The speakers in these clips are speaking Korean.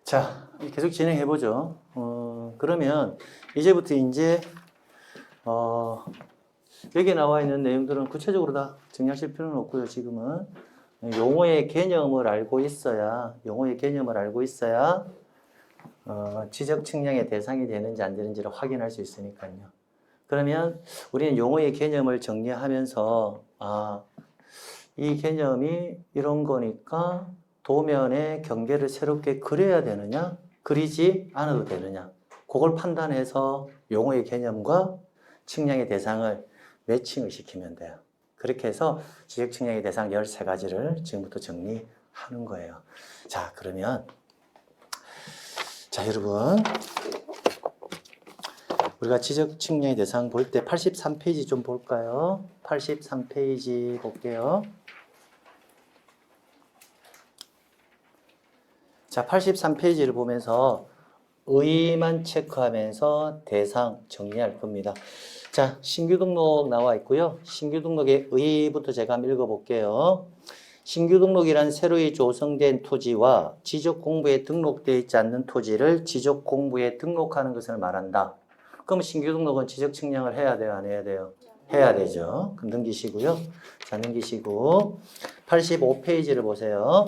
자, 계속 진행해 보죠. 그러면 이제부터 이제 여기 나와 있는 내용들은 구체적으로 다 정리하실 필요는 없고요. 지금은 용어의 개념을 알고 있어야 지적 측량의 대상이 되는지 안 되는지를 확인할 수 있으니까요. 그러면 우리는 용어의 개념을 정리하면서 이 개념이 이런 거니까 도면에 경계를 새롭게 그려야 되느냐, 그리지 않아도 되느냐, 그걸 판단해서 용어의 개념과 측량의 대상을 매칭을 시키면 돼요. 그렇게 해서 지적 측량의 대상 13가지를 지금부터 정리하는 거예요. 자, 그러면 여러분 우리가 지적 측량의 대상 볼 때 83페이지 좀 볼까요? 83페이지 볼게요. 자, 83페이지를 보면서 의의만 체크하면서 대상 정리할 겁니다. 자, 신규 등록 나와 있고요. 신규 등록의 의의부터 제가 한번 읽어볼게요. 신규 등록이란 새로이 조성된 토지와 지적 공부에 등록되어 있지 않는 토지를 지적 공부에 등록하는 것을 말한다. 그럼 신규 등록은 지적 측량을 해야 돼요, 안 해야 돼요? 해야 되죠. 그럼 넘기시고요. 자, 넘기시고 85페이지를 보세요.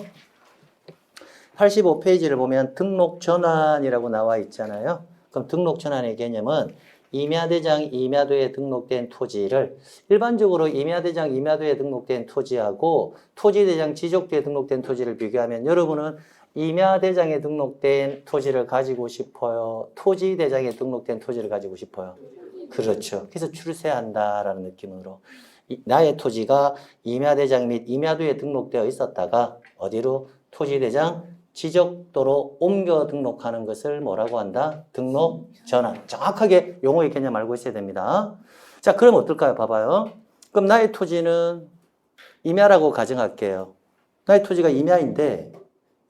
85페이지를 보면 등록 전환이라고 나와 있잖아요. 그럼 등록 전환의 개념은 임야대장, 임야도에 등록된 토지를 일반적으로 임야대장, 임야도에 등록된 토지하고 토지대장, 지적도에 등록된 토지를 비교하면 여러분은 임야대장에 등록된 토지를 가지고 싶어요? 토지대장에 등록된 토지를 가지고 싶어요? 그렇죠. 그래서 출세한다라는 느낌으로 나의 토지가 임야대장 및 임야도에 등록되어 있었다가 어디로? 토지대장, 지적도로 옮겨 등록하는 것을 뭐라고 한다? 등록 전환. 정확하게 용어의 개념 알고 있어야 됩니다. 자, 그럼 어떨까요? 봐봐요. 그럼 나의 토지는 임야라고 가정할게요. 나의 토지가 임야인데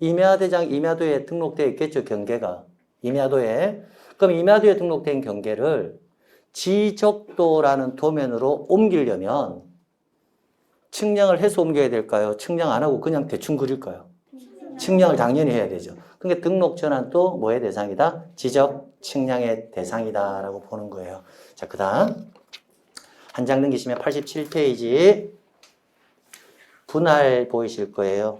임야대장, 임야도에 등록되어 있겠죠, 경계가. 임야도에. 그럼 임야도에 등록된 경계를 지적도라는 도면으로 옮기려면 측량을 해서 옮겨야 될까요? 측량 안 하고 그냥 대충 그릴까요? 측량을 당연히 해야 되죠. 그러니까 등록 전환도 뭐의 대상이다? 지적 측량의 대상이다라고 보는 거예요. 자, 그 다음 한 장 넘기시면 87페이지 분할 보이실 거예요.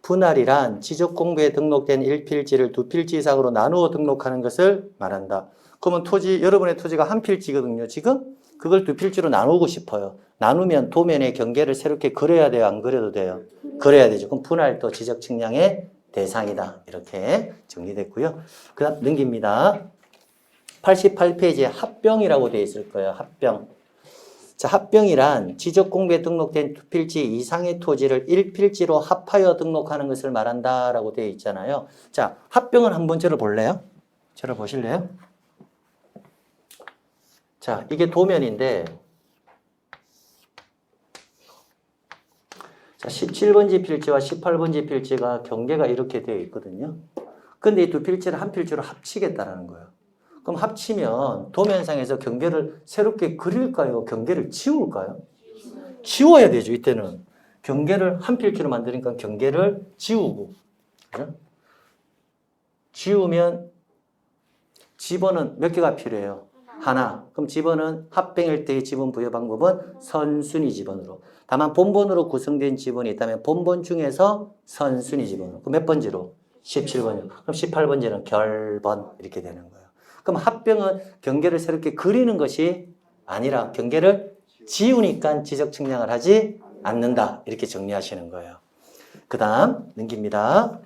분할이란 지적 공부에 등록된 1필지를 2필지 이상으로 나누어 등록하는 것을 말한다. 그러면 여러분의 토지가 한 필지거든요. 지금 그걸 2필지로 나누고 싶어요. 나누면 도면의 경계를 새롭게 그려야 돼요? 안 그려도 돼요? 그래야 되죠. 그럼 분할도 지적 측량의 대상이다. 이렇게 정리됐고요. 그 다음 넘깁니다. 88페이지에 합병이라고 되어 있을 거예요. 합병. 자, 합병이란 지적 공부에 등록된 2필지 이상의 토지를 1필지로 합하여 등록하는 것을 말한다라고 되어 있잖아요. 자, 합병을 한번 저를 볼래요? 저를 보실래요? 자, 이게 도면인데 자, 17번지 필지와 18번지 필지가 경계가 이렇게 되어 있거든요. 근데 이 2필지를 한 필지로 합치겠다라는 거예요. 그럼 합치면 도면상에서 경계를 새롭게 그릴까요? 경계를 지울까요? 지워야 되죠, 이때는. 경계를 한 필지로 만드니까 경계를 지우고. 그죠? 지우면 지번은 몇 개가 필요해요? 하나. 그럼 지번은 합병일 때의 지번 부여 방법은 선순위 지번으로. 다만 본번으로 구성된 지번이 있다면 본번 중에서 선순위 지번으로. 그럼 몇 번지로? 17번이요. 그럼 18번지는 결번 이렇게 되는 거예요. 그럼 합병은 경계를 새롭게 그리는 것이 아니라 경계를 지우니까 지적 측량을 하지 않는다. 이렇게 정리하시는 거예요. 그 다음 넘깁니다.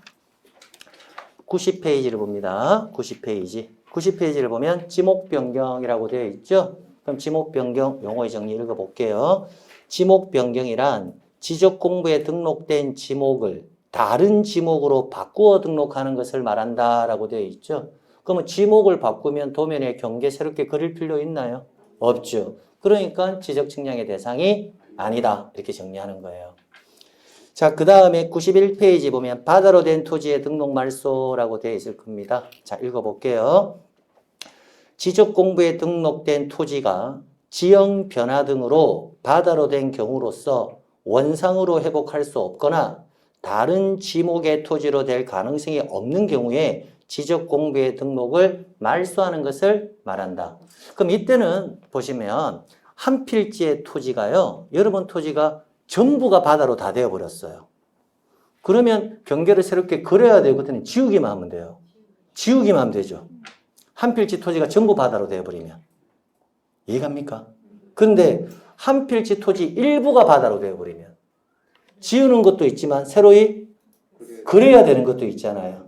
90페이지를 봅니다. 90페이지를 보면 지목 변경이라고 되어 있죠. 그럼 지목 변경 용어의 정리 읽어볼게요. 지목 변경이란 지적 공부에 등록된 지목을 다른 지목으로 바꾸어 등록하는 것을 말한다라고 되어 있죠. 그러면 지목을 바꾸면 도면에 경계 새롭게 그릴 필요 있나요? 없죠. 그러니까 지적 측량의 대상이 아니다. 이렇게 정리하는 거예요. 자, 그 다음에 91페이지 보면 바다로 된 토지의 등록 말소라고 되어 있을 겁니다. 자, 읽어볼게요. 지적 공부에 등록된 토지가 지형 변화 등으로 바다로 된 경우로서 원상으로 회복할 수 없거나 다른 지목의 토지로 될 가능성이 없는 경우에 지적공부의 등록을 말소하는 것을 말한다. 그럼 이때는 보시면 한 필지의 토지가요. 여러분 토지가 전부가 바다로 다 되어버렸어요. 그러면 경계를 새롭게 그려야 되거든요. 지우기만 하면 돼요. 지우기만 하면 되죠. 한 필지 토지가 전부 바다로 되어버리면. 이해갑니까? 그런데 한 필지 토지 일부가 바다로 되어버리면 지우는 것도 있지만 새로이 그려야 되는 것도 있잖아요.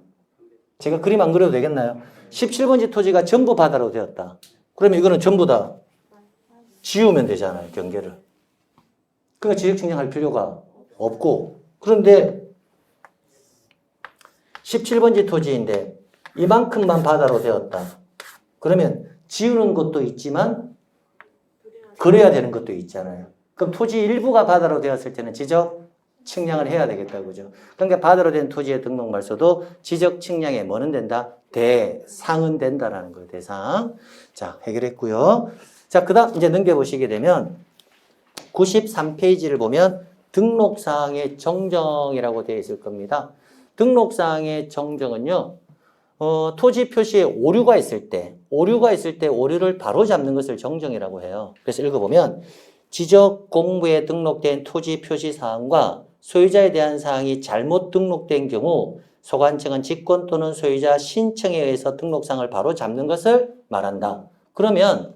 제가 그림 안 그려도 되겠나요? 17번지 토지가 전부 바다로 되었다. 그러면 이거는 전부 다 지우면 되잖아요. 경계를. 그러니까 지적 측량할 필요가 없고, 그런데 17번지 토지인데 이만큼만 바다로 되었다. 그러면 지우는 것도 있지만 그려야 되는 것도 있잖아요. 그럼 토지 일부가 바다로 되었을 때는 지적 측량을 해야 되겠다, 그죠? 그러니까 바다로 된 토지의 등록 말소도 지적 측량에 뭐는 된다? 대상은 된다라는 거예요. 대상. 자, 해결했고요. 자, 그 다음 이제 넘겨보시게 되면 93페이지를 보면 등록사항의 정정이라고 되어 있을 겁니다. 등록사항의 정정은요, 토지 표시에 오류가 있을 때 오류를 바로 잡는 것을 정정이라고 해요. 그래서 읽어보면 지적 공부에 등록된 토지 표시 사항과 소유자에 대한 사항이 잘못 등록된 경우 소관청은 직권 또는 소유자 신청에 의해서 등록사항을 바로 잡는 것을 말한다. 그러면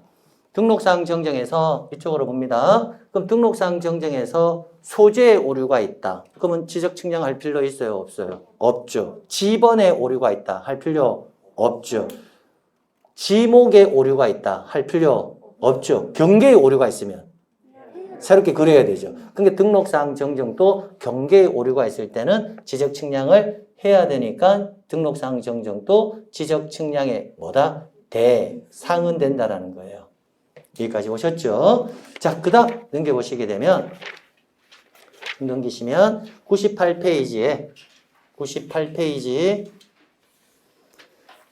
등록사항 정정에서 이쪽으로 봅니다. 그럼 등록사항 정정에서 소재에 오류가 있다. 그러면 지적 측량할 필요 있어요? 없어요? 없죠. 지번에 오류가 있다. 할 필요 없죠. 지목에 오류가 있다. 할 필요 없죠. 경계에 오류가 있으면 새롭게 그려야 되죠. 그러니까 등록사항 정정도 경계에 오류가 있을 때는 지적 측량을 해야 되니까 등록사항 정정도 지적 측량에 뭐다? 대상은 된다라는 거예요. 여기까지 오셨죠? 자, 그 다음 넘겨보시게 넘기시면 98페이지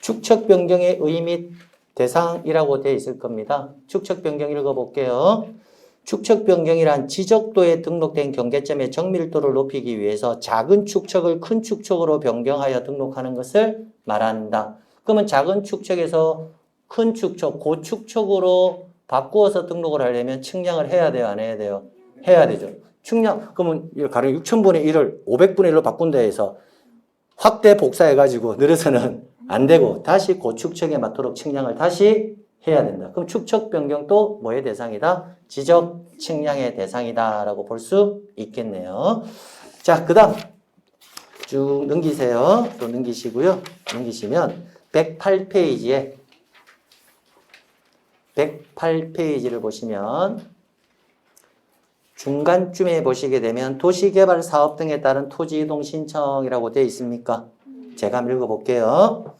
축척 변경의 의의 및 대상이라고 되어 있을 겁니다. 축척 변경 읽어볼게요. 축척 변경이란 지적도에 등록된 경계점의 정밀도를 높이기 위해서 작은 축척을 큰 축척으로 변경하여 등록하는 것을 말한다. 그러면 작은 축척에서 큰 축척, 고축척으로 바꾸어서 등록을 하려면 측량을 해야 돼요? 안 해야 돼요? 해야 되죠. 측량, 그러면 가령 6,000분의 1을 500분의 1로 바꾼다 해서 확대 복사해가지고 늘어서는 안 되고 다시 고축척에 맞도록 측량을 다시 해야 된다. 그럼 축척 변경도 뭐의 대상이다? 지적 측량의 대상이다 라고 볼 수 있겠네요. 자, 그 다음 쭉 넘기세요. 또 넘기시고요. 넘기시면 108페이지를 보시면 중간쯤에 보시게 되면 도시개발 사업 등에 따른 토지이동 신청이라고 되어 있습니까? 제가 한번 읽어볼게요.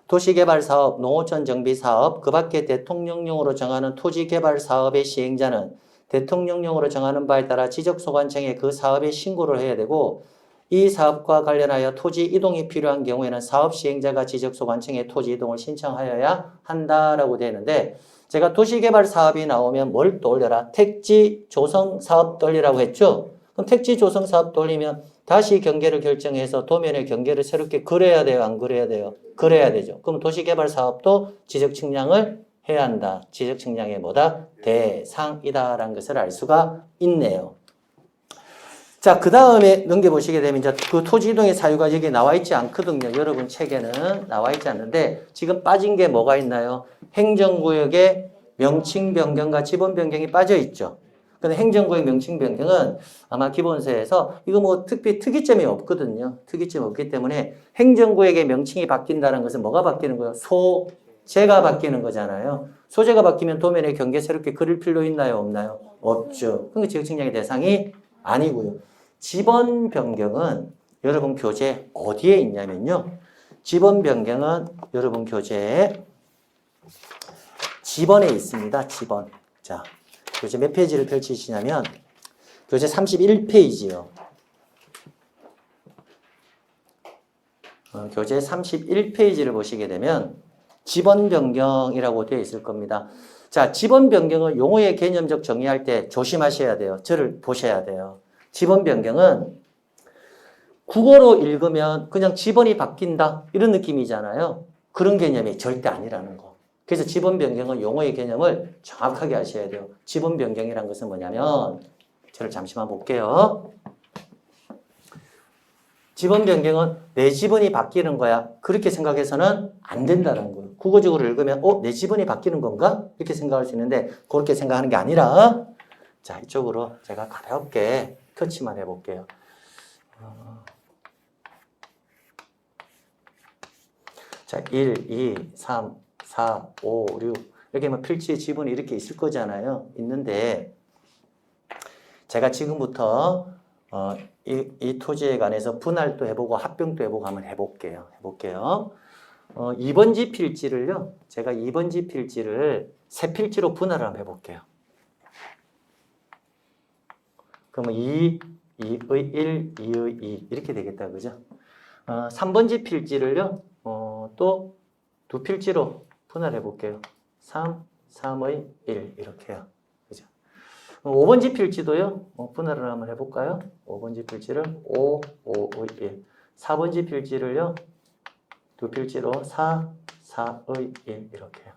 도시개발 사업, 농어촌 정비 사업, 그 밖에 대통령령으로 정하는 토지개발 사업의 시행자는 대통령령으로 정하는 바에 따라 지적소관청에 그 사업에 신고를 해야 되고 이 사업과 관련하여 토지 이동이 필요한 경우에는 사업 시행자가 지적소관청에 토지 이동을 신청하여야 한다라고 되어 있는데 제가 도시개발 사업이 나오면 뭘 떠올려라? 택지 조성 사업 떠올리라고 했죠? 그럼 택지 조성 사업 떠올리면 다시 경계를 결정해서 도면의 경계를 새롭게 그려야 돼요? 안 그려야 돼요? 그려야 되죠. 그럼 도시개발 사업도 지적 측량을 해야 한다. 지적 측량의 뭐다? 대상이다라는 것을 알 수가 있네요. 자, 그 다음에 넘겨보시게 되면 이제 그 토지 이동의 사유가 여기 나와 있지 않거든요. 여러분 책에는 나와 있지 않는데 지금 빠진 게 뭐가 있나요? 행정구역의 명칭 변경과 지번 변경이 빠져 있죠. 근데 행정구역 명칭 변경은 아마 기본서에서 이거 뭐 특이점이 없거든요. 특이점이 없기 때문에 행정구역의 명칭이 바뀐다는 것은 뭐가 바뀌는 거예요? 소재가 바뀌는 거잖아요. 소재가 바뀌면 도면에 경계 새롭게 그릴 필요 있나요? 없나요? 없죠. 그러니까 지적 측량의 대상이 아니고요. 지번 변경은 여러분 교재 어디에 있냐면요. 지번 변경은 여러분 교재에 지번에 있습니다. 지번. 자, 교재 몇 페이지를 펼치시냐면 교재 31페이지요. 교재 31페이지를 보시게 되면 지번 변경이라고 되어 있을 겁니다. 자, 지번 변경은 용어의 개념적 정의할 때 조심하셔야 돼요. 저를 보셔야 돼요. 지번 변경은 국어로 읽으면 그냥 지번이 바뀐다 이런 느낌이잖아요. 그런 개념이 절대 아니라는 거. 그래서 지번 변경은 용어의 개념을 정확하게 아셔야 돼요. 지번 변경이란 것은 뭐냐면 저를 잠시만 볼게요. 지번 변경은 내 지번이 바뀌는 거야. 그렇게 생각해서는 안 된다는 거예요. 국어적으로 읽으면 내 지번이 바뀌는 건가? 이렇게 생각할 수 있는데 그렇게 생각하는 게 아니라 자, 이쪽으로 제가 가볍게 터치만 해볼게요. 자, 1, 2, 3, 4, 5, 6 이렇게 뭐 필지의 지분이 이렇게 있을 거잖아요. 있는데 제가 지금부터 이 토지에 관해서 분할도 해보고 합병도 해보고 한번 해볼게요. 2번지 필지를요. 제가 2번지 필지를 세 필지로 분할을 한번 해볼게요. 그러면 2의 1, 2의 2 이렇게 되겠다. 그죠? 3번지 필지를요. 또 두 필지로 분할해 볼게요. 3, 3의 1 이렇게요. 그죠? 5번지 필지도요. 분할을 한번 해볼까요? 5번지 필지를 5, 5의 1 4번지 필지를요. 두 필지로 4, 4의 1 이렇게요.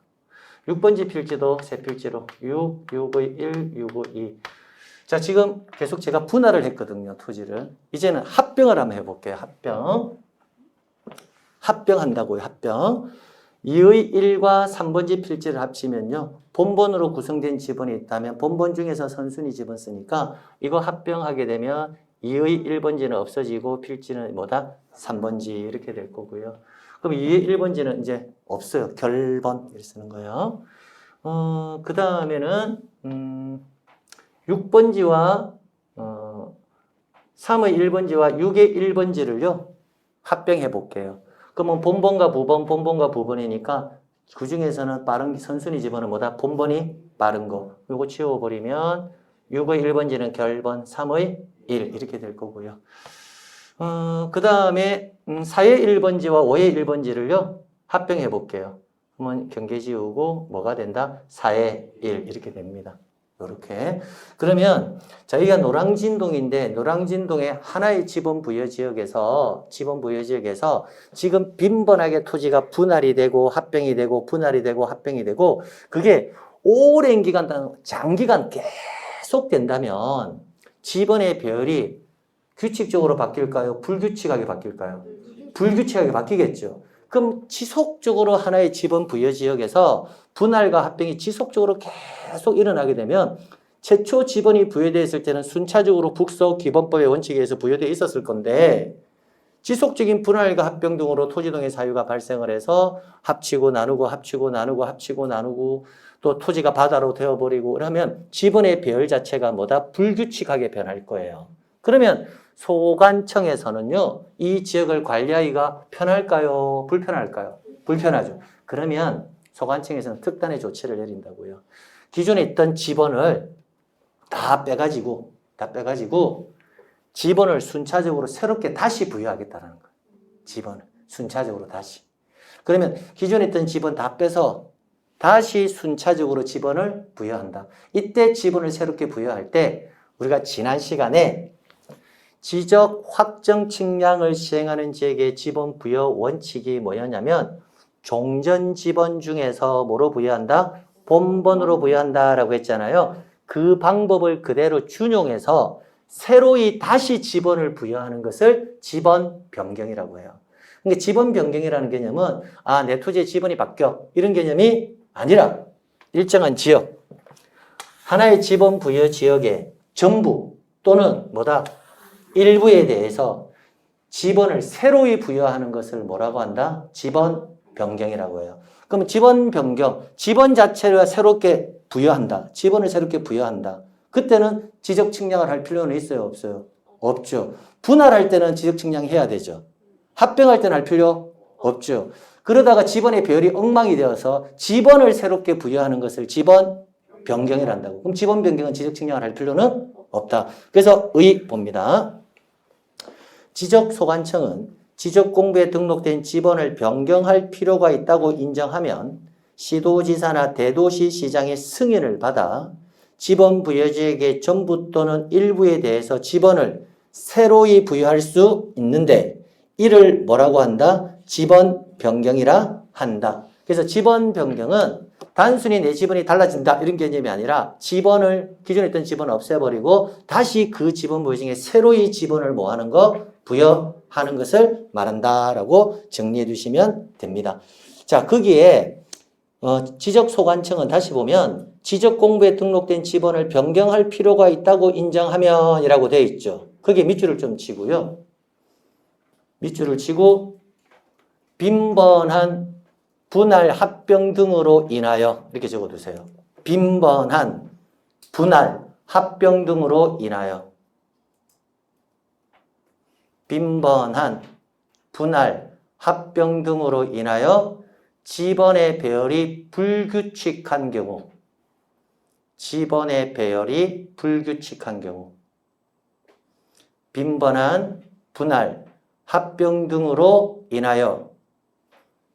6번지 필지도 세 필지로 6, 6의 1, 6의 2 자, 지금 계속 제가 분할을 했거든요. 토지를. 이제는 합병을 한번 해볼게요. 합병한다고요. 합병. 2의 1과 3번지 필지를 합치면요. 본번으로 구성된 지번이 있다면 본번 중에서 선순위 지번 쓰니까 이거 합병하게 되면 2의 1번지는 없어지고 필지는 뭐다? 3번지 이렇게 될 거고요. 그럼 2의 1번지는 이제 없어요. 결번 이렇게 쓰는 거예요. 그 다음에는 6번지와 3의 1번지와 6의 1번지를요. 합병해 볼게요. 그러면 본번과 부번이니까 그 중에서는 빠른 선순위 지번은 뭐다? 본번이 빠른 거. 요거 지워버리면 6의 1번지는 결번, 3의 1 이렇게 될 거고요. 그 다음에 4의 1번지와 5의 1번지를요. 합병해 볼게요. 그러면 경계 지우고 뭐가 된다? 4의 1 이렇게 됩니다. 이렇게. 그러면 저희가 노량진동인데 노량진동의 하나의 지번 부여 지역에서 지금 빈번하게 토지가 분할이 되고 합병이 되고 분할이 되고 합병이 되고 그게 오랜 기간, 장기간 계속 된다면 지번의 배열이 규칙적으로 바뀔까요? 불규칙하게 바뀔까요? 불규칙하게 바뀌겠죠. 그럼 지속적으로 하나의 지번 부여 지역에서 분할과 합병이 지속적으로 계속 일어나게 되면 최초 지번이 부여되어 있을 때는 순차적으로 북서 기본법의 원칙에 의해서 부여되어 있었을 건데 지속적인 분할과 합병 등으로 토지동의 사유가 발생을 해서 합치고 나누고 또 토지가 바다로 되어버리고 그러면 지번의 배열 자체가 뭐다? 불규칙하게 변할 거예요. 그러면 소관청에서는요, 이 지역을 관리하기가 편할까요? 불편할까요? 불편하죠. 그러면 소관청에서는 특단의 조치를 내린다고요. 기존에 있던 지번을 다 빼가지고 지번을 순차적으로 새롭게 다시 부여하겠다는 거예요. 지번을 순차적으로 다시. 그러면 기존에 있던 지번 다 빼서 다시 순차적으로 지번을 부여한다. 이때 지번을 새롭게 부여할 때 우리가 지난 시간에 지적 확정 측량을 시행하는 지역의 지번 부여 원칙이 뭐였냐면 종전 지번 중에서 뭐로 부여한다? 본번으로 부여한다라고 했잖아요. 그 방법을 그대로 준용해서 새로이 다시 지번을 부여하는 것을 지번 변경이라고 해요. 그러니까 지번 변경이라는 개념은 내 토지의 지번이 바뀌어 이런 개념이 아니라 일정한 지역, 하나의 지번 부여 지역의 전부 또는 뭐다? 일부에 대해서 지번을 새로이 부여하는 것을 뭐라고 한다? 지번 변경이라고 해요. 그러면 지번 변경, 지번 자체를 새롭게 부여한다. 지번을 새롭게 부여한다. 그때는 지적 측량을 할 필요는 있어요? 없어요? 없죠. 분할할 때는 지적 측량해야 되죠. 합병할 때는 할 필요 없죠. 그러다가 지번의 배열이 엉망이 되어서 지번을 새롭게 부여하는 것을 지번 변경이란다고. 그럼 지번 변경은 지적 측량을 할 필요는 없다. 그래서 봅니다. 지적소관청은 지적공부에 등록된 지번을 변경할 필요가 있다고 인정하면 시도지사나 대도시시장의 승인을 받아 지번 부여지역의 전부 또는 일부에 대해서 지번을 새로이 부여할 수 있는데 이를 뭐라고 한다? 지번 변경이라 한다. 그래서 지번 변경은 단순히 내 지번이 달라진다 이런 개념이 아니라 지번을 기존에 있던 지번을 없애버리고 다시 그 지번 부여 중에 새로이 지번을 뭐 하는 거? 부여하는 것을 말한다라고 정리해 두시면 됩니다. 자, 거기에 지적소관청은 다시 보면 지적공부에 등록된 지번을 변경할 필요가 있다고 인정하면 이라고 되어 있죠. 거기에 밑줄을 좀 치고요. 밑줄을 치고 빈번한 분할 합병 등으로 인하여 이렇게 적어두세요. 빈번한 분할 합병 등으로 인하여 빈번한 분할 합병 등으로 인하여 지번의 배열이 불규칙한 경우 지번의 배열이 불규칙한 경우 빈번한 분할 합병 등으로 인하여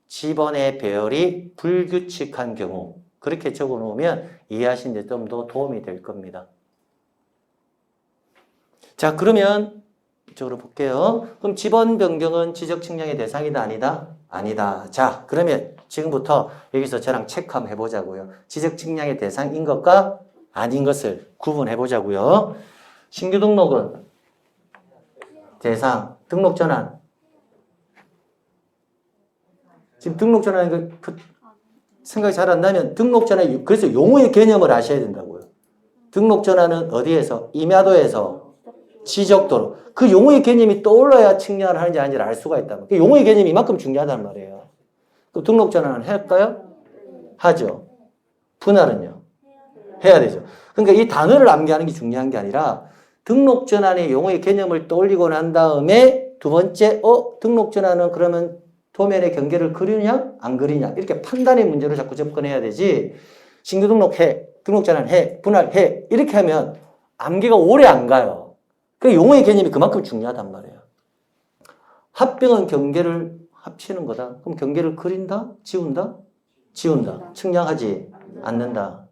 지번의 배열이 불규칙한 경우 그렇게 적어 놓으면 이해하시는 데 좀 더 도움이 될 겁니다. 자, 그러면 이쪽으로 볼게요. 그럼 지번 변경은 지적 측량의 대상이다 아니다? 아니다. 자, 그러면 지금부터 여기서 저랑 체크 한번 해보자고요. 지적 측량의 대상인 것과 아닌 것을 구분해 보자고요. 신규 등록은 대상, 등록 전환. 지금 등록 전환 생각이 잘 안 나면 등록 전환, 그래서 용어의 개념을 아셔야 된다고요. 등록 전환은 어디에서? 임야도에서 지적도로. 그 용어의 개념이 떠올라야 측량을 하는지 아닌지를 알 수가 있다. 그 용어의 개념이 이만큼 중요하단 말이에요. 그 등록 전환은 할까요? 하죠. 분할은요? 해야 되죠. 그러니까 이 단어를 암기하는 게 중요한 게 아니라 등록 전환의 용어의 개념을 떠올리고 난 다음에 두 번째, 등록 전환은 그러면 도면의 경계를 그리냐 안 그리냐 이렇게 판단의 문제로 자꾸 접근해야 되지. 신규 등록해, 등록 전환해, 분할해 이렇게 하면 암기가 오래 안 가요. 그 용어의 개념이 그만큼 중요하단 말이에요. 합병은 경계를 합치는 거다. 그럼 경계를 그린다? 지운다? 지운다. 측량하지 않는다.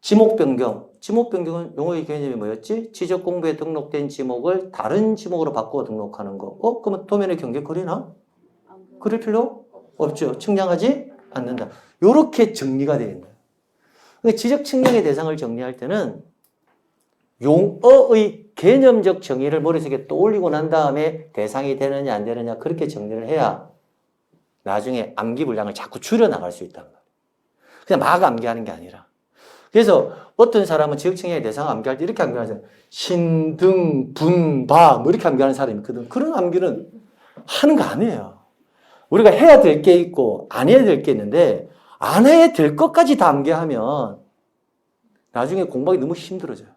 지목 변경. 지목 변경은 용어의 개념이 뭐였지? 지적 공부에 등록된 지목을 다른 지목으로 바꾸어 등록하는 거. 그러면 도면의 경계 그리나? 그릴 필요 없죠. 측량하지 않는다. 요렇게 정리가 되어 있는 거예요. 지적 측량의 대상을 정리할 때는 용어의 개념적 정의를 머릿속에 떠올리고 난 다음에 대상이 되느냐 안 되느냐 그렇게 정리를 해야 나중에 암기 분량을 자꾸 줄여나갈 수 있단 말이에요. 그냥 막 암기하는 게 아니라. 그래서 어떤 사람은 지적 측량의 대상을 암기할 때 이렇게 암기하잖아요. 신등, 분, 바 뭐 이렇게 암기하는 사람이 있거든. 그런 암기는 하는 거 아니에요. 우리가 해야 될 게 있고 안 해야 될 게 있는데 안 해야 될 것까지 다 암기하면 나중에 공부하기 너무 힘들어져요.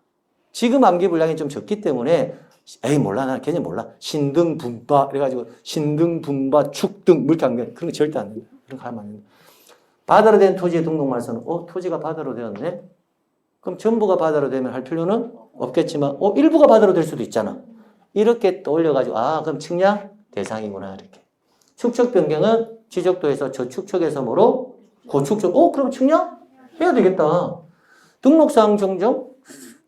지금 암기 분량이 좀 적기 때문에 에이 몰라 나 개념 몰라 신등 분바 그래가지고 신등 분바 축등 이렇게 암기 그런 거 절대 안 된다. 그런 거 하면 안 된다. 바다로 된 토지의 등록 말서는 토지가 바다로 되었네. 그럼 전부가 바다로 되면 할 필요는 없겠지만 일부가 바다로 될 수도 있잖아. 이렇게 떠올려가지고 그럼 측량 대상이구나 이렇게. 축척 변경은 지적도에서 저축척에서 뭐로? 고축척. 그럼 측량? 해야 되겠다. 등록사항 정정?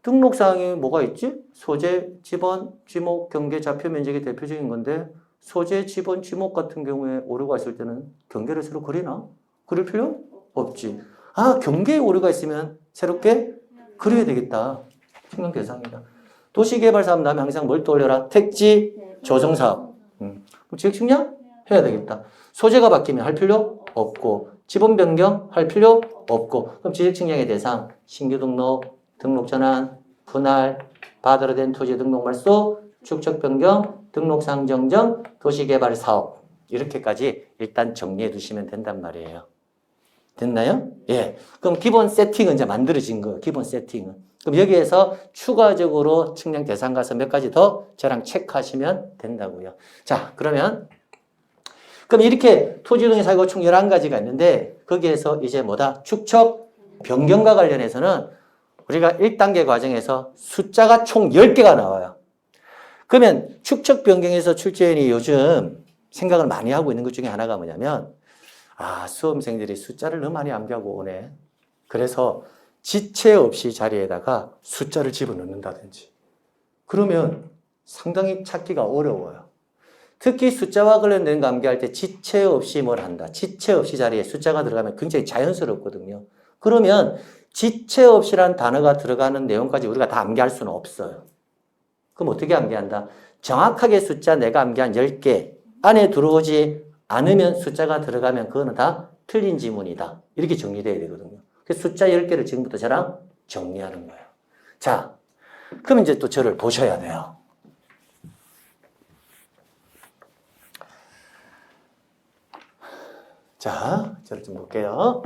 등록사항이 뭐가 있지? 소재, 지번, 지목, 경계, 좌표 면적이 대표적인 건데 소재, 지번, 지목 같은 경우에 오류가 있을 때는 경계를 새로 그리나? 그릴 필요 없지. 경계에 오류가 있으면 새롭게 그려야 되겠다. 측량 대상이다. 도시개발사업 나면 항상 뭘 떠올려라? 택지, 조정사업. 지역 측량? 해야 되겠다. 소재가 바뀌면 할 필요 없고 지번 변경 할 필요 없고 그럼 지적 측량의 대상 신규 등록, 등록 전환, 분할, 바다로 된 토지 등록 말소, 축척 변경, 등록사항 정정, 도시개발 사업 이렇게까지 일단 정리해 두시면 된단 말이에요. 됐나요? 예. 그럼 기본 세팅은 이제 만들어진 거예요. 기본 세팅은. 그럼 여기에서 추가적으로 측량 대상 가서 몇 가지 더 저랑 체크하시면 된다고요. 자, 그럼 이렇게 토지 등의 사유가 총 11가지가 있는데 거기에서 이제 뭐다? 축척 변경과 관련해서는 우리가 1단계 과정에서 숫자가 총 10개가 나와요. 그러면 축척 변경에서 출제인이 요즘 생각을 많이 하고 있는 것 중에 하나가 뭐냐면 수험생들이 숫자를 너무 많이 암기하고 오네. 그래서 지체 없이 자리에다가 숫자를 집어넣는다든지 그러면 상당히 찾기가 어려워요. 특히 숫자와 관련된 거 암기할 때 지체 없이 뭘 한다. 지체 없이 자리에 숫자가 들어가면 굉장히 자연스럽거든요. 그러면 지체 없이란 단어가 들어가는 내용까지 우리가 다 암기할 수는 없어요. 그럼 어떻게 암기한다? 정확하게 숫자 내가 암기한 10개 안에 들어오지 않으면 숫자가 들어가면 그거는 다 틀린 지문이다. 이렇게 정리돼야 되거든요. 그래서 숫자 10개를 지금부터 저랑 정리하는 거예요. 자, 그럼 이제 또 저를 보셔야 돼요. 자, 저를 좀 볼게요.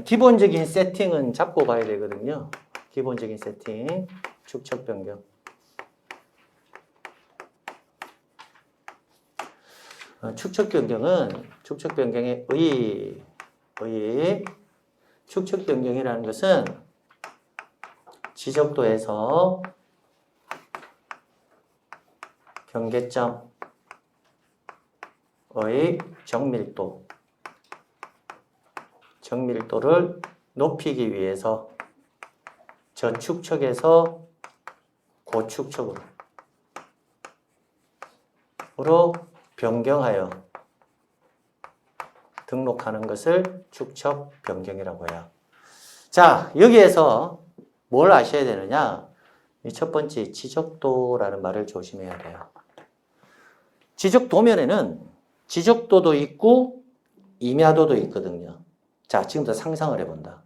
기본적인 세팅은 잡고 가야 되거든요. 기본적인 세팅, 축척 변경. 축척 변경의 축척 변경이라는 것은 지적도에서 경계점의 정밀도를 높이기 위해서 저축척에서 고축척으로 변경하여 등록하는 것을 축척 변경이라고 해요. 자, 여기에서 뭘 아셔야 되느냐? 이 첫 번째 지적도라는 말을 조심해야 돼요. 지적도면에는 지적도도 있고 임야도도 있거든요. 자, 지금부터 상상을 해본다.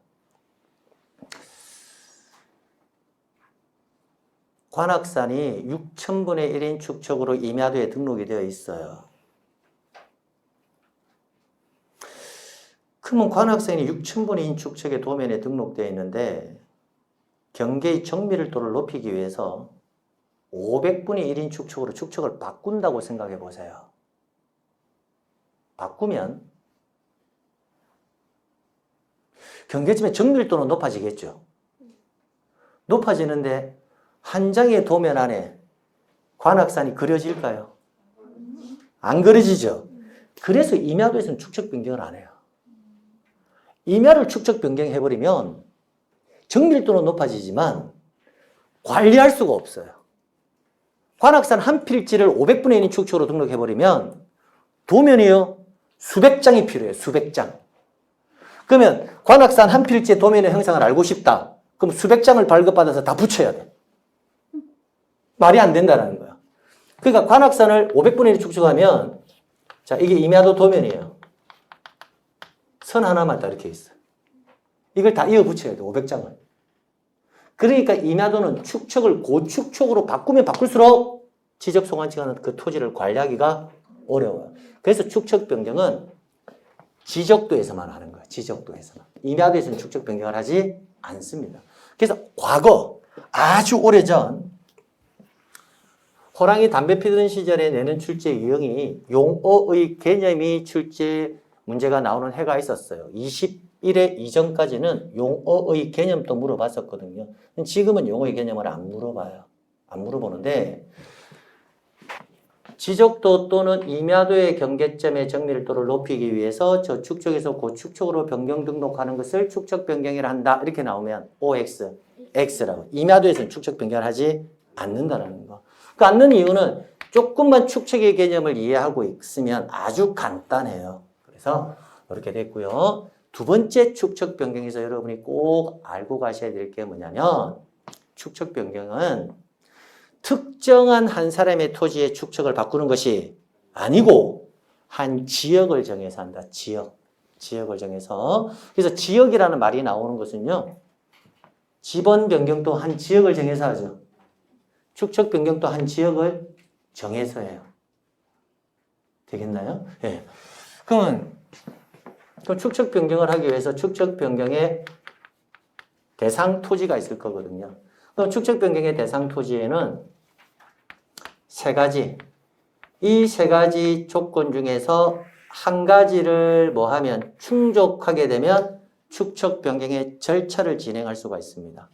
관악산이 6,000분의 1인 축척으로 임야도에 등록이 되어 있어요. 그러면 관악산이 6,000분의 1인 축척의 도면에 등록되어 있는데 경계의 정밀도를 높이기 위해서 500분의 1인 축척으로 축척을 바꾼다고 생각해 보세요. 바꾸면 경계점의 정밀도는 높아지겠죠. 높아지는데 한 장의 도면 안에 관악산이 그려질까요? 안 그려지죠. 그래서 임야도에서는 축척 변경을 안 해요. 임야를 축척 변경해버리면 정밀도는 높아지지만 관리할 수가 없어요. 관악산 한 필지를 500분의 1인 축척으로 등록해버리면 도면이요, 수백 장이 필요해요. 수백 장. 그러면 관악산 한 필지의 도면의 형상을 알고 싶다. 그럼 수백 장을 발급받아서 다 붙여야 돼. 말이 안 된다는 거야. 그러니까 관악산을 500분의 1 축척하면, 자, 이게 임야도 도면이에요. 선 하나만 딱 이렇게 있어요. 이걸 다 이어 붙여야 돼, 500장을. 그러니까 임야도는 축척을 고축척으로 바꾸면 바꿀수록 지적 소관치가 하는 그 토지를 관리하기가 어려워요. 그래서 축척 변경은 지적도에서만 하는 거예요. 지적도에서만. 임야도에서는 축척 변경을 하지 않습니다. 그래서 과거, 아주 오래전, 호랑이 담배 피던 시절에 내는 출제 유형이 용어의 개념이 출제 문제가 나오는 해가 있었어요. 21회 이전까지는 용어의 개념도 물어봤었거든요. 지금은 용어의 개념을 안 물어봐요. 안 물어보는데 지적도 또는 임야도의 경계점의 정밀도를 높이기 위해서 저축척에서 고축척으로 변경 등록하는 것을 축척 변경이라 한다. 이렇게 나오면 OX, X라고. 임야도에서는 축척 변경을 하지 않는다는 거. 그 않는 이유는 조금만 축척의 개념을 이해하고 있으면 아주 간단해요. 그래서 이렇게 됐고요. 두 번째 축척 변경에서 여러분이 꼭 알고 가셔야 될 게 뭐냐면 축척 변경은 특정한 한 사람의 토지의 축척을 바꾸는 것이 아니고 한 지역을 정해서 한다. 지역을 정해서. 그래서 지역이라는 말이 나오는 것은요. 지번 변경도 한 지역을 정해서 하죠. 축척 변경도 한 지역을 정해서 해요. 되겠나요? 예. 네. 그러면 축척 변경을 하기 위해서 축척 변경의 대상 토지가 있을 거거든요. 그럼 축척 변경의 대상 토지에는 세 가지, 이 세 가지 조건 중에서 한 가지를 뭐 하면 충족하게 되면 축척 변경의 절차를 진행할 수가 있습니다.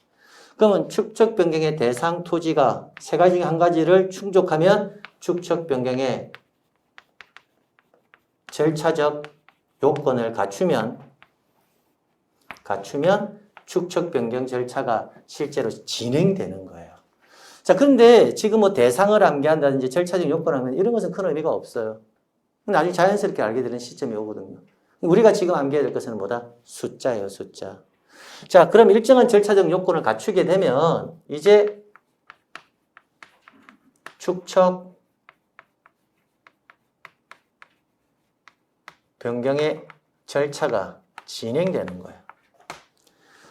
그러면 축척 변경의 대상 토지가 세 가지 중에 한 가지를 충족하면 축척 변경의 절차적 요건을 갖추면 축척 변경 절차가 실제로 진행되는 거예요. 자, 그런데 지금 뭐 대상을 암기한다든지 절차적 요건을 하면 이런 것은 큰 의미가 없어요. 나중에 자연스럽게 알게 되는 시점이 오거든요. 우리가 지금 암기해야 될 것은 뭐다? 숫자예요, 숫자. 자, 그럼 일정한 절차적 요건을 갖추게 되면 이제 축척 변경의 절차가 진행되는 거예요.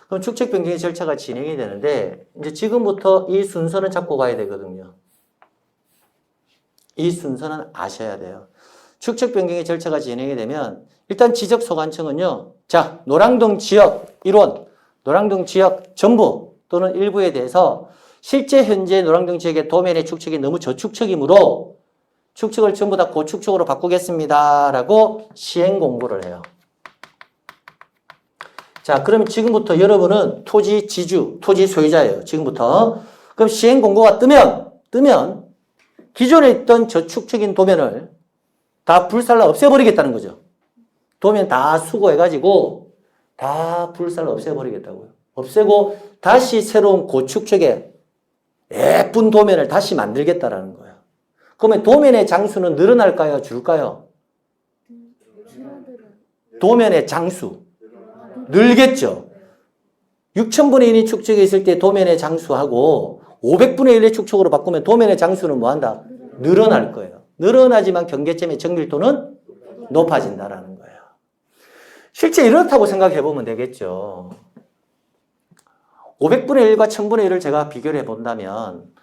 그럼 축척 변경의 절차가 진행이 되는데 이제 지금부터 이 순서는 잡고 가야 되거든요. 이 순서는 아셔야 돼요. 축척 변경의 절차가 진행이 되면 일단 지적 소관청은요. 자, 노랑동 지역 일원, 노랑동 지역 전부 또는 일부에 대해서 실제 현재 노랑동 지역의 도면의 축척이 너무 저축척이므로 축척을 전부 다 고축척으로 바꾸겠습니다. 라고 시행 공고를 해요. 자, 그러면 지금부터 여러분은 토지 지주, 토지 소유자예요. 지금부터. 그럼 시행 공고가 뜨면 기존에 있던 저축척인 도면을 다 불살라 없애버리겠다는 거죠. 도면 다 수거해가지고 다 불살라 없애버리겠다고요. 없애고 다시 새로운 고축척의 예쁜 도면을 다시 만들겠다라는 거예요. 그러면 도면의 장수는 늘어날까요? 줄까요? 도면의 장수. 늘겠죠. 6,000분의 1이 축척에 있을 때 도면의 장수하고 500분의 1의 축척으로 바꾸면 도면의 장수는 뭐한다? 늘어날 거예요. 늘어나지만 경계점의 정밀도는 높아진다라는 거예요. 실제 이렇다고 생각해 보면 되겠죠. 500분의 1과 1000분의 1을 제가 비교를 해본다면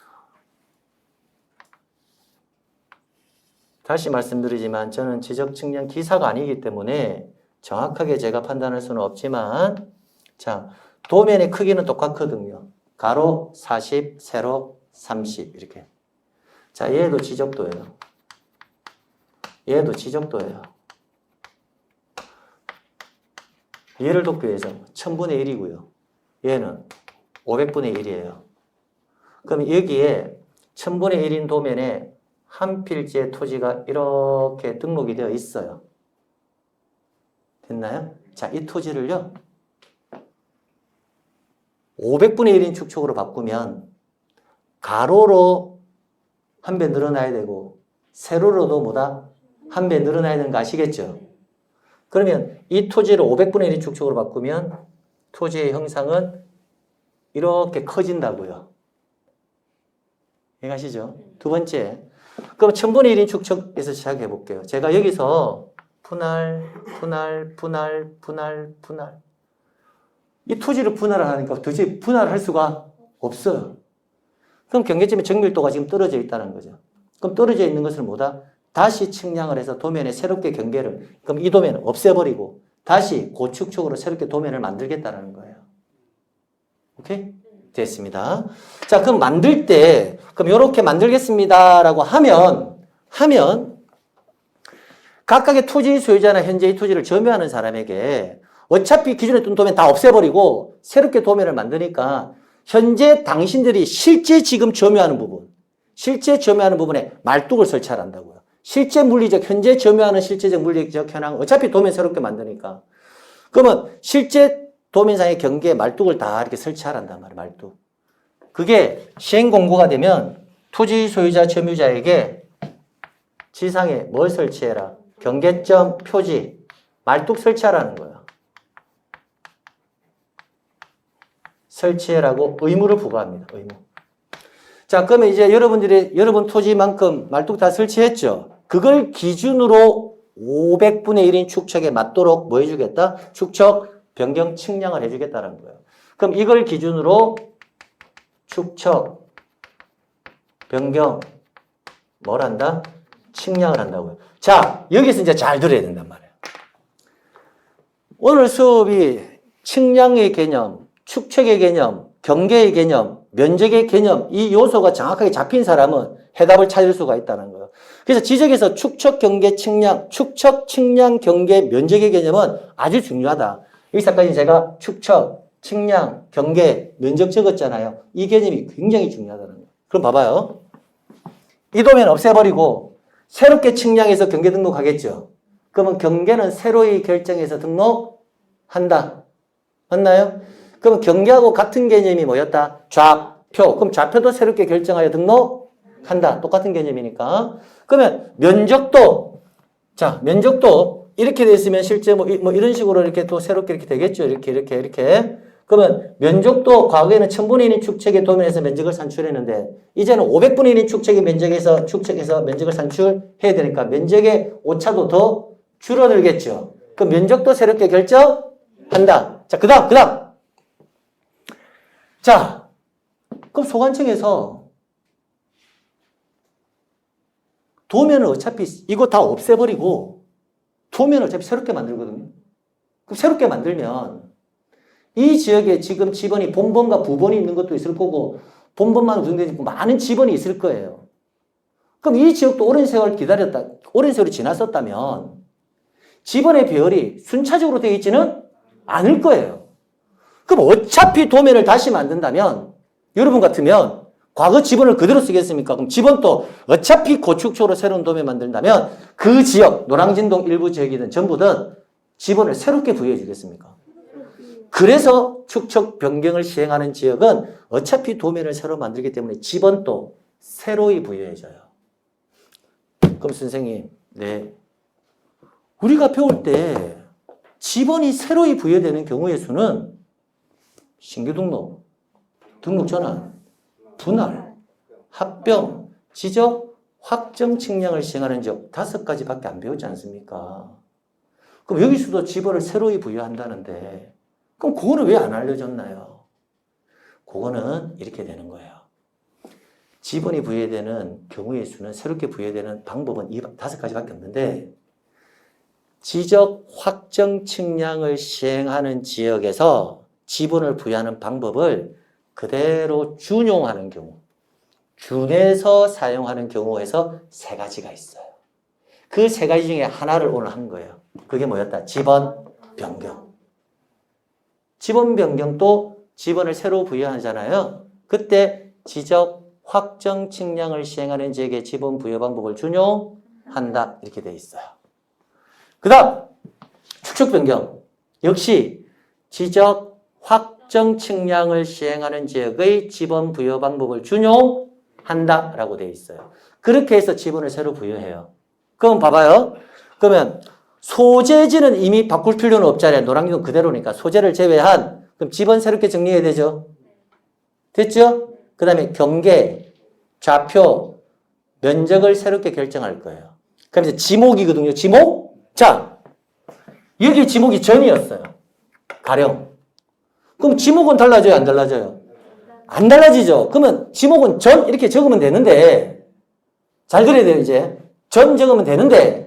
다시 말씀드리지만 저는 지적 측량 기사가 아니기 때문에 정확하게 제가 판단할 수는 없지만 자, 도면의 크기는 똑같거든요. 가로 40, 세로 30 이렇게. 자, 얘도 지적도예요. 얘도 지적도예요. 얘를 돕기 위해서 1000분의 1이고요. 얘는 500분의 1이에요. 그럼 여기에 1000분의 1인 도면에 한 필지의 토지가 이렇게 등록이 되어 있어요. 됐나요? 자, 이 토지를요. 500분의 1인 축척으로 바꾸면 가로로 한 배 늘어나야 되고 세로로도 뭐다? 한 배 늘어나야 되는 거 아시겠죠? 그러면 이 토지를 500분의 1인 축척으로 바꾸면 토지의 형상은 이렇게 커진다고요. 이해가시죠? 두 번째, 그럼 1000분의 1인 축척에서 시작해 볼게요. 제가 여기서 분할. 이 토지를 분할을 하니까 도저히 분할할 수가 없어요. 그럼 경계점의 정밀도가 지금 떨어져 있다는 거죠. 그럼 떨어져 있는 것을 뭐다? 다시 측량을 해서 도면에 새롭게 경계를, 그럼 이 도면을 없애버리고 다시 고축척으로 새롭게 도면을 만들겠다는 거예요. 오케이? 됐습니다. 자, 그럼 만들 때, 그럼 이렇게 만들겠습니다라고 하면 각각의 토지 소유자나 현재 이 토지를 점유하는 사람에게 어차피 기존에 있던 도면 다 없애버리고 새롭게 도면을 만드니까 현재 당신들이 실제 지금 점유하는 부분에 말뚝을 설치한다고요. 실제 물리적, 현재 점유하는 실제적 물리적 현황 어차피 도면 새롭게 만드니까. 그러면 실제 도면상의 경계에 말뚝을 다 이렇게 설치하란단 말이에요. 말뚝. 그게 시행 공고가 되면 토지 소유자 점유자에게 지상에 뭘 설치해라? 경계점 표지, 말뚝 설치하라는 거예요. 설치해라고 의무를 부과합니다. 의무. 자, 그러면 이제 여러분 토지만큼 말뚝 다 설치했죠? 그걸 기준으로 500분의 1인 축척에 맞도록 뭐 해주겠다? 축척 변경 측량을 해주겠다는 거예요. 그럼 이걸 기준으로 축척 변경 뭘 한다? 측량을 한다고요. 자, 여기서 이제 잘 들어야 된단 말이에요. 오늘 수업이 측량의 개념, 축척의 개념, 경계의 개념, 면적의 개념 이 요소가 정확하게 잡힌 사람은 해답을 찾을 수가 있다는 거예요. 그래서 지적에서 축척, 경계, 측량, 축척, 측량, 경계, 면적의 개념은 아주 중요하다. 여기서까지 제가 축척, 측량, 경계, 면적 적었잖아요. 이 개념이 굉장히 중요하다는 거예요. 그럼 봐봐요. 이 도면 없애버리고 새롭게 측량해서 경계 등록하겠죠. 그러면 경계는 새로이 결정해서 등록한다. 맞나요? 그럼 경계하고 같은 개념이 뭐였다? 그럼 좌표도 새롭게 결정하여 등록한다. 똑같은 개념이니까. 그러면 면적도, 자, 면적도 이렇게 돼 있으면 실제 뭐 이런 식으로 이렇게 또 새롭게 이렇게 되겠죠. 이렇게. 그러면 면적도 과거에는 1000분의 1인 축척의 도면에서 면적을 산출했는데 이제는 500분의 1인 축척의 축척에서 면적을 산출해야 되니까 면적의 오차도 더 줄어들겠죠. 그 면적도 새롭게 결정한다. 자, 그 다음. 자, 그럼 소관청에서 도면을 어차피 이거 다 없애버리고 도면을 어차피 새롭게 만들거든요. 그럼 새롭게 만들면 이 지역에 지금 지번이 본번과 부번이 있는 것도 있을 거고 본번만 우선되지 많은 지번이 있을 거예요. 그럼 이 지역도 오랜 세월 오랜 세월이 지났었다면 지번의 배열이 순차적으로 되어 있지는 않을 거예요. 그럼 어차피 도면을 다시 만든다면 여러분 같으면 과거 지번을 그대로 쓰겠습니까? 그럼 지번도 어차피 고축초로 새로운 도면 만든다면 그 지역, 노량진동 일부 지역이든 전부든 지번을 새롭게 부여해 주겠습니까? 그래서 축척 변경을 시행하는 지역은 어차피 도면을 새로 만들기 때문에 지번도 새로이 부여해줘요. 그럼 선생님, 네. 우리가 배울 때 지번이 새로이 부여되는 경우의 수는 신규 등록, 등록 전환, 분할, 합병, 지적, 확정 측량을 시행하는 지역 5가지밖에 안 배우지 않습니까? 그럼 여기서도 지번을 새로이 부여한다는데 그럼 그거는 왜 안 알려줬나요? 그거는 이렇게 되는 거예요. 지번이 부여되는 경우의 수는 새롭게 부여되는 방법은 이 5가지밖에 없는데 지적 확정 측량을 시행하는 지역에서 지번을 부여하는 방법을 그대로 준용하는 경우, 준해서 사용하는 경우에서 3가지가 있어요. 그 3가지 중에 하나를 오늘 한 거예요. 그게 뭐였다? 지번 변경. 지번 변경도 지번을 새로 부여하잖아요. 그때 지적 확정 측량을 시행하는 지역의 지번 부여 방법을 준용한다. 이렇게 되어 있어요. 그 다음 축척 변경. 역시 지적 확정 측량을 시행하는 지역의 지번 부여 방법을 준용한다. 라고 되어 있어요. 그렇게 해서 지번을 새로 부여해요. 그럼 봐봐요. 그러면 소재지는 이미 바꿀 필요는 없잖아요. 노량진은 그대로니까. 소재를 제외한, 그럼 지번 새롭게 정리해야 되죠? 됐죠? 그 다음에 경계, 좌표, 면적을 새롭게 결정할 거예요. 그럼 이제 지목이거든요. 지목? 자, 여기 지목이 전이었어요. 가령. 그럼 지목은 달라져요? 안 달라져요? 안 달라지죠? 그러면 지목은 전 이렇게 적으면 되는데, 잘 들어야 돼요, 이제. 전 적으면 되는데,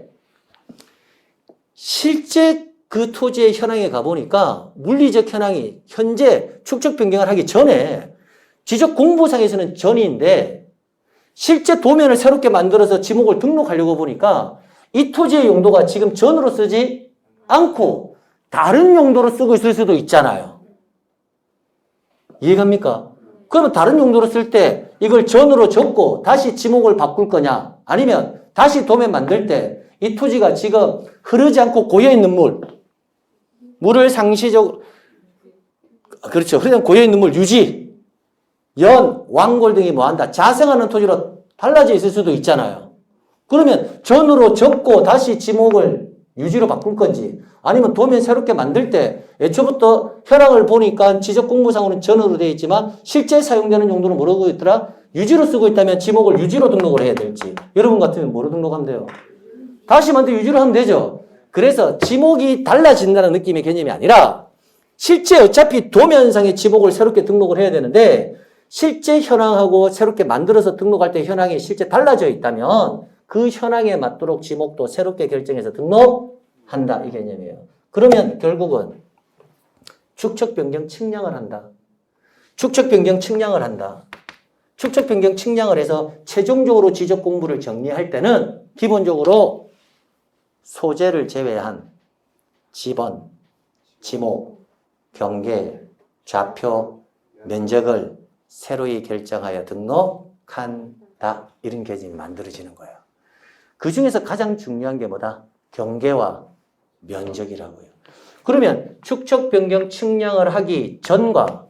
실제 그 토지의 현황에 가보니까 물리적 현황이 현재 축척 변경을 하기 전에 지적 공부상에서는 전인데 실제 도면을 새롭게 만들어서 지목을 등록하려고 보니까 이 토지의 용도가 지금 전으로 쓰지 않고 다른 용도로 쓰고 있을 수도 있잖아요. 이해갑니까? 그러면 다른 용도로 쓸 때 이걸 전으로 적고 다시 지목을 바꿀 거냐 아니면 다시 도면 만들 때 이 토지가 지금 흐르지 않고 고여있는 물을 상시적으로, 그렇죠. 흐르지 않고 고여있는 물 유지, 연, 왕골 등이 뭐한다? 자생하는 토지로 달라져 있을 수도 있잖아요. 그러면 전으로 적고 다시 지목을 유지로 바꿀 건지 아니면 도면 새롭게 만들 때 애초부터 현황을 보니까 지적공부상으로는 전으로 되어 있지만 실제 사용되는 용도는 뭐라고 있더라? 유지로 쓰고 있다면 지목을 유지로 등록을 해야 될지 여러분 같으면 뭐로 등록하면 돼요? 다시 만들 유지로 하면 되죠. 그래서 지목이 달라진다는 느낌의 개념이 아니라 실제 어차피 도면상의 지목을 새롭게 등록을 해야 되는데 실제 현황하고 새롭게 만들어서 등록할 때 현황이 실제 달라져 있다면 그 현황에 맞도록 지목도 새롭게 결정해서 등록한다. 이 개념이에요. 그러면 결국은 축척 변경 측량을 한다. 축척 변경 측량을 한다. 축척 변경 측량을 해서 최종적으로 지적 공부를 정리할 때는 기본적으로 소재를 제외한 지번, 지목, 경계, 좌표, 면적을 새로이 결정하여 등록한다. 이런 개념이 만들어지는 거예요. 그 중에서 가장 중요한 게 뭐다? 경계와 면적이라고요. 그러면 축척 변경 측량을 하기 전과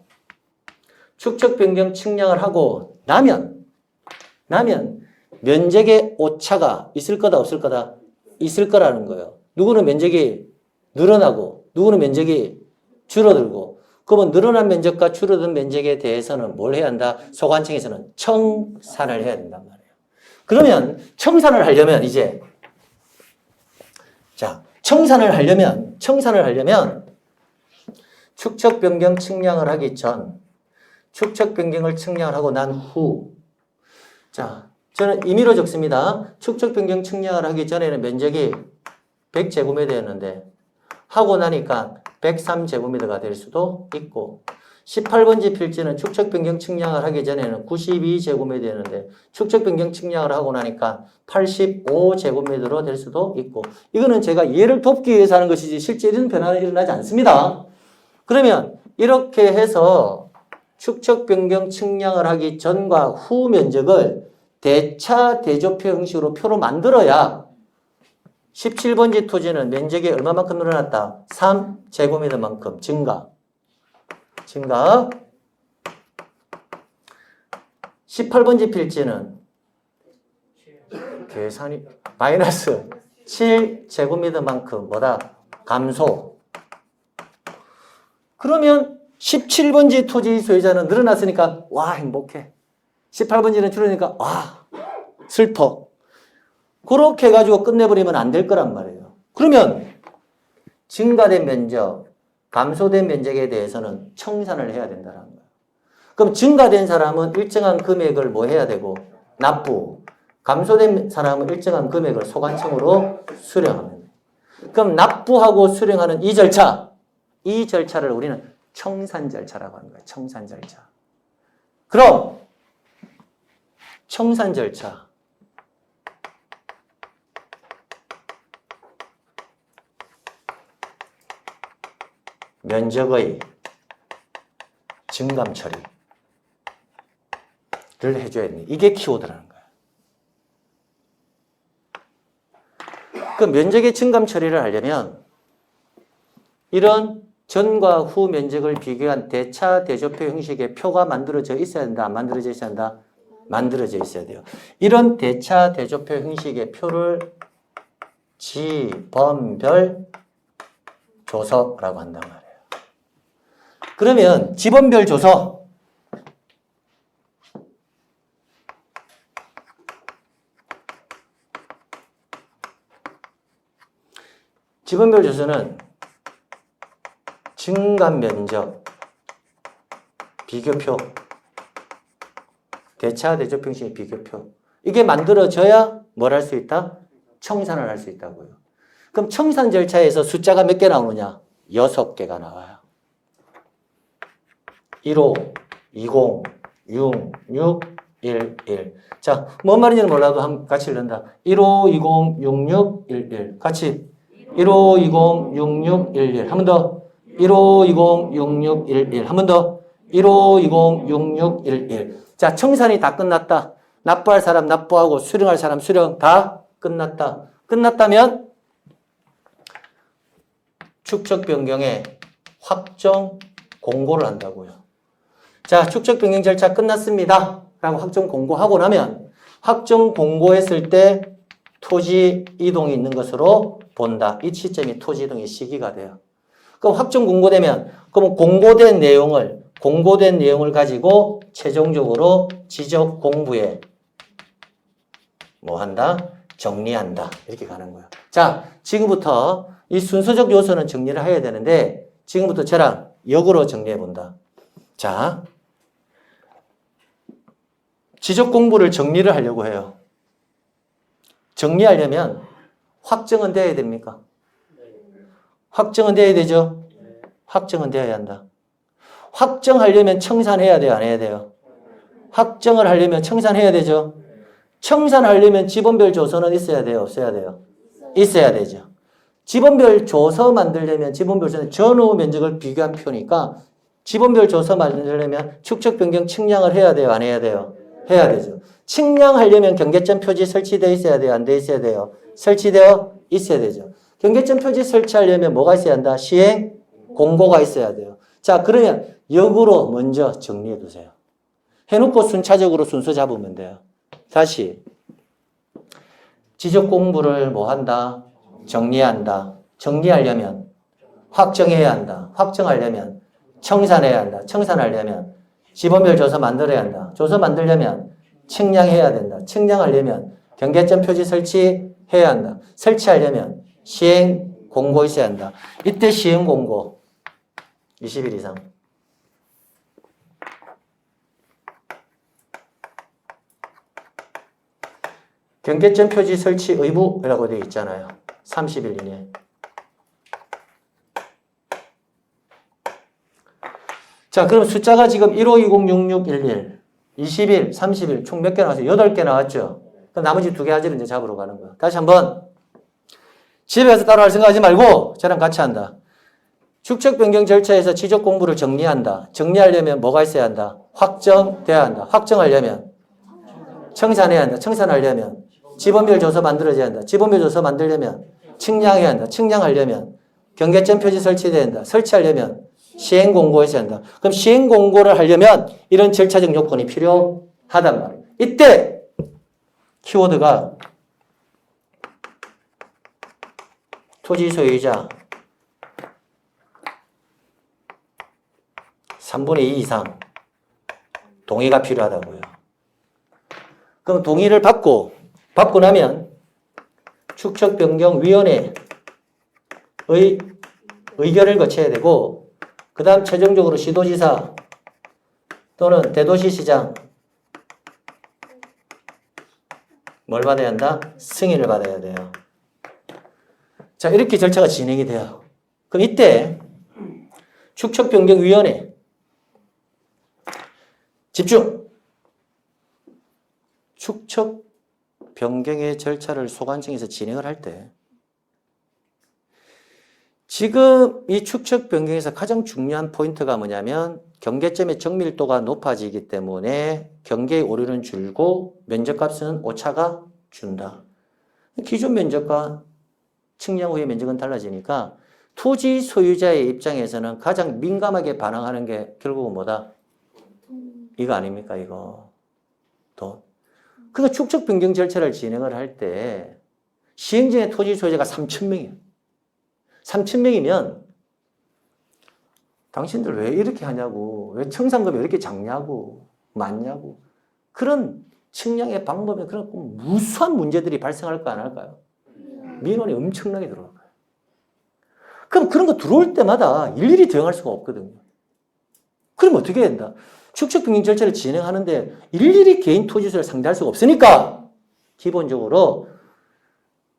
축척 변경 측량을 하고 나면 면적의 오차가 있을 거다 없을 거다? 있을 거라는 거예요. 누구는 면적이 늘어나고 누구는 면적이 줄어들고 그러면 늘어난 면적과 줄어든 면적에 대해서는 뭘 해야 한다? 소관청에서는 청산을 해야 된단 말이에요. 그러면 청산을 하려면 이제 자 청산을 하려면 축척 변경 측량을 하기 전 축척 변경을 측량을 하고 난 후 자 저는 임의로 적습니다. 축척 변경 측량을 하기 전에는 면적이 100제곱미터였는데 하고 나니까 103제곱미터가 될 수도 있고 18번지 필지는 축척 변경 측량을 하기 전에는 92제곱미터였는데 축척 변경 측량을 하고 나니까 85제곱미터로 될 수도 있고 이거는 제가 이해를 돕기 위해서 하는 것이지 실제 이런 변화는 일어나지 않습니다. 그러면 이렇게 해서 축척 변경 측량을 하기 전과 후 면적을 대차 대조표 형식으로 표로 만들어야 17번지 토지는 면적이 얼마만큼 늘어났다? 3제곱미터만큼 증가. 18번지 필지는 계산이 마이너스 7제곱미터만큼 뭐다? 감소. 그러면 17번지 토지 소유자는 늘어났으니까 와 행복해. 18번지는 줄으니까 와 슬퍼. 그렇게 해가지고 끝내버리면 안 될 거란 말이에요. 그러면 증가된 면적, 감소된 면적에 대해서는 청산을 해야 된다는 거예요. 그럼 증가된 사람은 일정한 금액을 뭐 해야 되고 납부, 감소된 사람은 일정한 금액을 소관청으로 수령하면 돼요. 그럼 납부하고 수령하는 이 절차를 우리는 청산 절차라고 하는 거예요. 청산 절차. 그럼 청산 절차 면적의 증감 처리를 해줘야 됩니다. 이게 키워드라는 거예요. 그 면적의 증감 처리를 하려면 이런 전과 후 면적을 비교한 대차 대조표 형식의 표가 만들어져 있어야 된다. 안 만들어져 있어야 한다? 만들어져 있어야 돼요. 이런 대차 대조표 형식의 표를 지번별 조서라고 한단 말이에요. 그러면 지번별 조서 지번별 조서는 증감 면적 비교표 대차 대조표 형식의 비교표 이게 만들어져야 뭘 할 수 있다? 청산을 할 수 있다고요. 그럼 청산 절차에서 숫자가 몇 개 나오느냐? 6개가 나와요. 15, 20, 6, 6, 1, 1. 자, 뭔 말인지는 몰라도 같이 읽는다. 15, 20, 66, 11. 같이 15, 20, 66, 11. 한 번 더. 15, 20, 66, 11. 한 번 더. 15, 20, 66, 11. 자, 청산이 다 끝났다. 납부할 사람 납부하고 수령할 사람 수령 다 끝났다. 끝났다면 축척 변경에 확정 공고를 한다고요. 자, 축척 변경 절차 끝났습니다. 라고 확정 공고하고 나면 확정 공고했을 때 토지 이동이 있는 것으로 본다. 이 시점이 토지 이동의 시기가 돼요. 그럼 확정 공고되면 그럼 공고된 내용을 가지고 최종적으로 지적 공부에 뭐 한다? 정리한다. 이렇게 가는 거예요. 자, 지금부터 이 순서적 요소는 정리를 해야 되는데 지금부터 저랑 역으로 정리해 본다. 자, 지적 공부를 정리를 하려고 해요. 정리하려면 확정은 돼야 됩니까? 확정은 돼야 되죠? 확정은 돼야 한다. 확정하려면 청산해야 돼요? 안 해야 돼요? 확정을 하려면 청산해야 되죠? 청산하려면 지번별 조서는 있어야 돼요? 없어야 돼요? 있어야 되죠. 지번별 조서 만들려면 지번별 조서는 전후 면적을 비교한 표니까 지번별 조서 만들려면 축척 변경 측량을 해야 돼요? 안 해야 돼요? 해야 되죠. 측량하려면 경계점 표지 설치되어 있어야 돼요? 안 돼 있어야 돼요? 설치되어 있어야 되죠. 경계점 표지 설치하려면 뭐가 있어야 한다? 시행 공고가 있어야 돼요. 자, 그러면 역으로 먼저 정리해 두세요. 해놓고 순차적으로 순서 잡으면 돼요. 다시 지적 공부를 뭐 한다? 정리한다. 정리하려면 확정해야 한다. 확정하려면 청산해야 한다. 청산하려면 지번별 조서 만들어야 한다. 조서 만들려면 측량해야 된다. 측량하려면 경계점 표지 설치해야 한다. 설치하려면 시행 공고 있어야 한다. 이때 시행 공고 20일 이상. 경계점 표지 설치 의무라고 되어 있잖아요. 30일 이내. 자, 그럼 숫자가 지금 15206611, 20일, 30일 총 몇 개 나왔어요? 8개 나왔죠? 그럼 나머지 2개 아지를 이제 잡으러 가는 거야. 다시 한번. 집에 가서 따로 할 생각하지 말고 저랑 같이 한다. 축척 변경 절차에서 지적 공부를 정리한다. 정리하려면 뭐가 있어야 한다? 확정돼야 한다. 확정하려면 청산해야 한다. 청산하려면 지번별 조서 만들어져야 한다. 지번별 조서 만들려면 측량해야 한다. 측량하려면 경계점 표지 설치돼야 한다. 설치하려면 시행 공고해야 한다. 그럼 시행 공고를 하려면 이런 절차적 요건이 필요하단 말이에요. 이때 키워드가 토지 소유자 3분의 2 이상 동의가 필요하다고요. 그럼 동의를 받고 나면 축척변경위원회의 의결을 거쳐야 되고 그 다음 최종적으로 시도지사 또는 대도시시장 뭘 받아야 한다? 승인을 받아야 돼요. 자, 이렇게 절차가 진행이 돼요. 그럼 이때 축척변경위원회 집중! 축척 변경의 절차를 소관청에서 진행을 할 때 지금 이 축척 변경에서 가장 중요한 포인트가 뭐냐면 경계점의 정밀도가 높아지기 때문에 경계의 오류는 줄고 면적값은 오차가 준다. 기존 면적과 측량 후의 면적은 달라지니까 토지 소유자의 입장에서는 가장 민감하게 반응하는 게 결국은 뭐다? 이거 아닙니까? 이거. 돈. 그러니까 축척 변경 절차를 진행을 할 때 시행정의 토지 소유자가 3,000명이에요. 3,000명이면 당신들 왜 이렇게 하냐고, 왜 청산금이 왜 이렇게 작냐고, 많냐고. 그런 측량의 방법에 그런 무수한 문제들이 발생할까 안 할까요? 민원이 엄청나게 들어올 거예요. 그럼 그런 거 들어올 때마다 일일이 대응할 수가 없거든요. 그럼 어떻게 해야 된다? 축척 변경 절차를 진행하는데 일일이 개인 토지 소유자를 상대할 수가 없으니까 기본적으로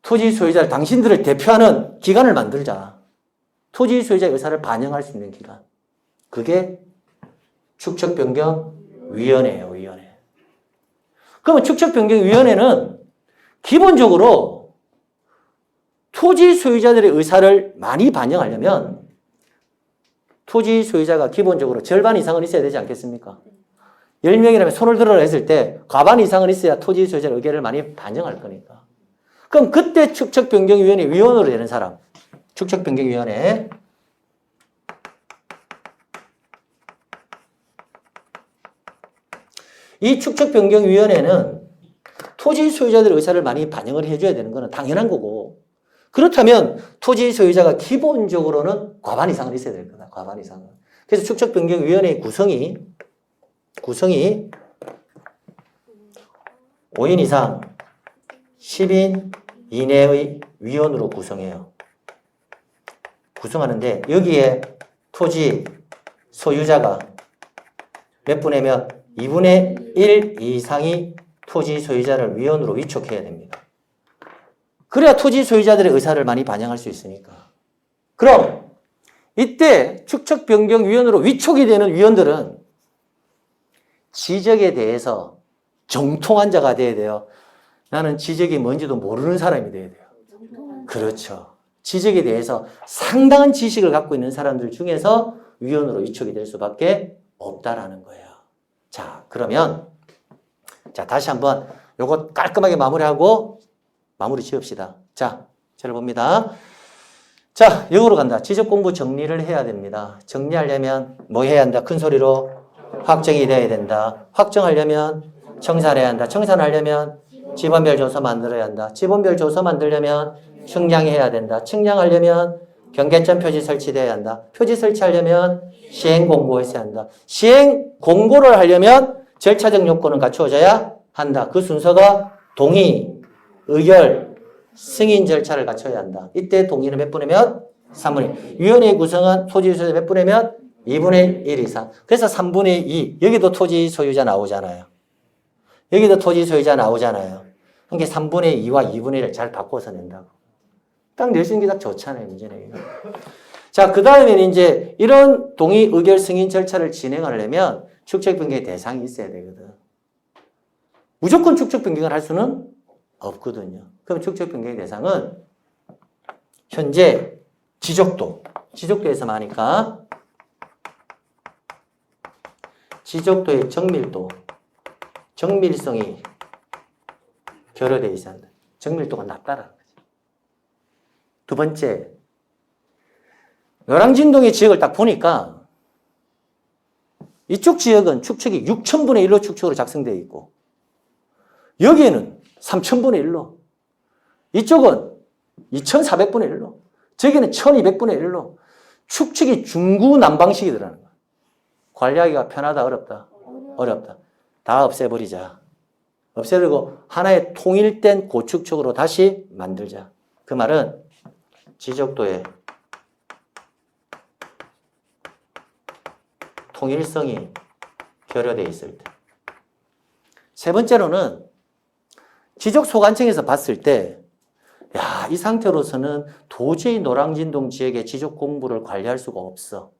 토지 소유자 당신들을 대표하는 기관을 만들자. 토지 소유자의 의사를 반영할 수 있는 기관. 그게 축척 변경 위원회예요, 위원회. 그러면 축척 변경 위원회는 기본적으로 토지 소유자들의 의사를 많이 반영하려면 토지 소유자가 기본적으로 절반 이상은 있어야 되지 않겠습니까? 10명이라면 손을 들어라 했을 때 과반 이상은 있어야 토지 소유자의 의견을 많이 반영할 거니까. 그럼 그때 축척변경위원회 위원으로 되는 사람. 축척변경위원회. 이 축척변경위원회는 토지 소유자들의 의사를 많이 반영을 해줘야 되는 것은 당연한 거고 그렇다면 토지 소유자가 기본적으로는 과반 이상은 있어야 될 거다. 과반 이상은. 그래서 축척변경위원회의 구성이 5인 이상 10인 이내의 위원으로 구성해요. 구성하는데 여기에 토지 소유자가 몇 분의 몇? 2분의 1 이상이 토지 소유자를 위원으로 위촉해야 됩니다. 그래야 토지 소유자들의 의사를 많이 반영할 수 있으니까. 그럼 이때 축척변경위원으로 위촉이 되는 위원들은 지적에 대해서 정통한 자가 돼야 돼요. 나는 지적이 뭔지도 모르는 사람이 돼야 돼요. 그렇죠. 지적에 대해서 상당한 지식을 갖고 있는 사람들 중에서 위원으로 위촉이 될 수밖에 없다라는 거예요. 자, 그러면 자, 다시 한번 요거 깔끔하게 마무리하고 마무리 지읍시다. 자, 저를 봅니다. 자, 역으로 간다. 지적 공부 정리를 해야 됩니다. 정리하려면 뭐 해야 한다? 큰 소리로 확정이 돼야 된다. 확정하려면 청산해야 한다. 청산하려면 지번별 조서 만들어야 한다. 지번별 조서 만들려면 측량해야 된다. 측량하려면 경계점 표지 설치돼야 한다. 표지 설치하려면 시행 공고했어야 한다. 시행 공고를 하려면 절차적 요건은 갖추어져야 한다. 그 순서가 동의, 의결, 승인 절차를 갖춰야 한다. 이때 동의는 몇 분이면? 3분의 1. 위원회 구성은 토지 소유자 몇 분이면? 2분의 1 이상. 그래서 3분의 2. 여기도 토지 소유자 나오잖아요. 여기도 토지 소유자 나오잖아요. 그러니까 3분의 2와 2분의 1을 잘 바꿔서 낸다고. 딱 낼 수 있는 게 딱 좋잖아요. 문제는. 자, 그 다음에는 이제 이런 동의, 의결, 승인 절차를 진행하려면 축적 변경의 대상이 있어야 되거든. 무조건 축적 변경을 할 수는 없거든요. 그럼 축적 변경의 대상은 현재 지적도에서 하니까 지적도의 정밀성이 결여되어 있어야 한다. 정밀도가 낮다라는 거죠. 두 번째, 노량진동의 지역을 딱 보니까 이쪽 지역은 축척이 6,000분의 1로 축척으로 작성되어 있고 여기에는 3,000분의 1로 이쪽은 2,400분의 1로 저기는 1,200분의 1로 축척이 중구난방식이더라는 거야. 관리하기가 편하다, 어렵다? 어렵다. 다 없애버리자. 없애버리고 하나의 통일된 고축척으로 다시 만들자. 그 말은 지적도의 통일성이 결여되어 있을 때. 세 번째로는 지적소관청에서 봤을 때 야, 이 상태로서는 도저히 노량진동 지역의 지적 공부를 관리할 수가 없어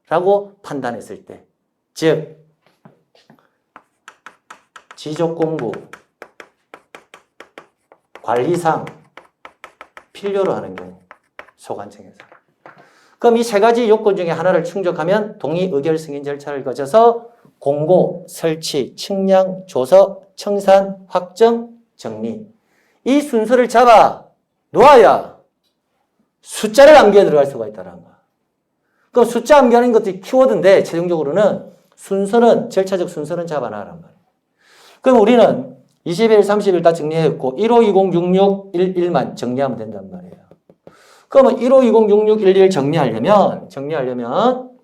라고 판단했을 때, 즉 지적 공부 관리상 필요로 하는 경우 소관청에서. 그럼 이 세 가지 요건 중에 하나를 충족하면 동의, 의결, 승인 절차를 거쳐서 공고, 설치, 측량, 조서, 청산, 확정, 정리. 이 순서를 잡아 놓아야 숫자를 암기해 들어갈 수가 있다는 거야. 그럼 숫자 암기하는 것도 키워드인데 최종적으로는 절차적 순서는 잡아놔란 말이야. 그럼 우리는 20일, 30일 다 정리했고 15206611만 정리하면 된단 말이에요. 그러면 15206611 정리하려면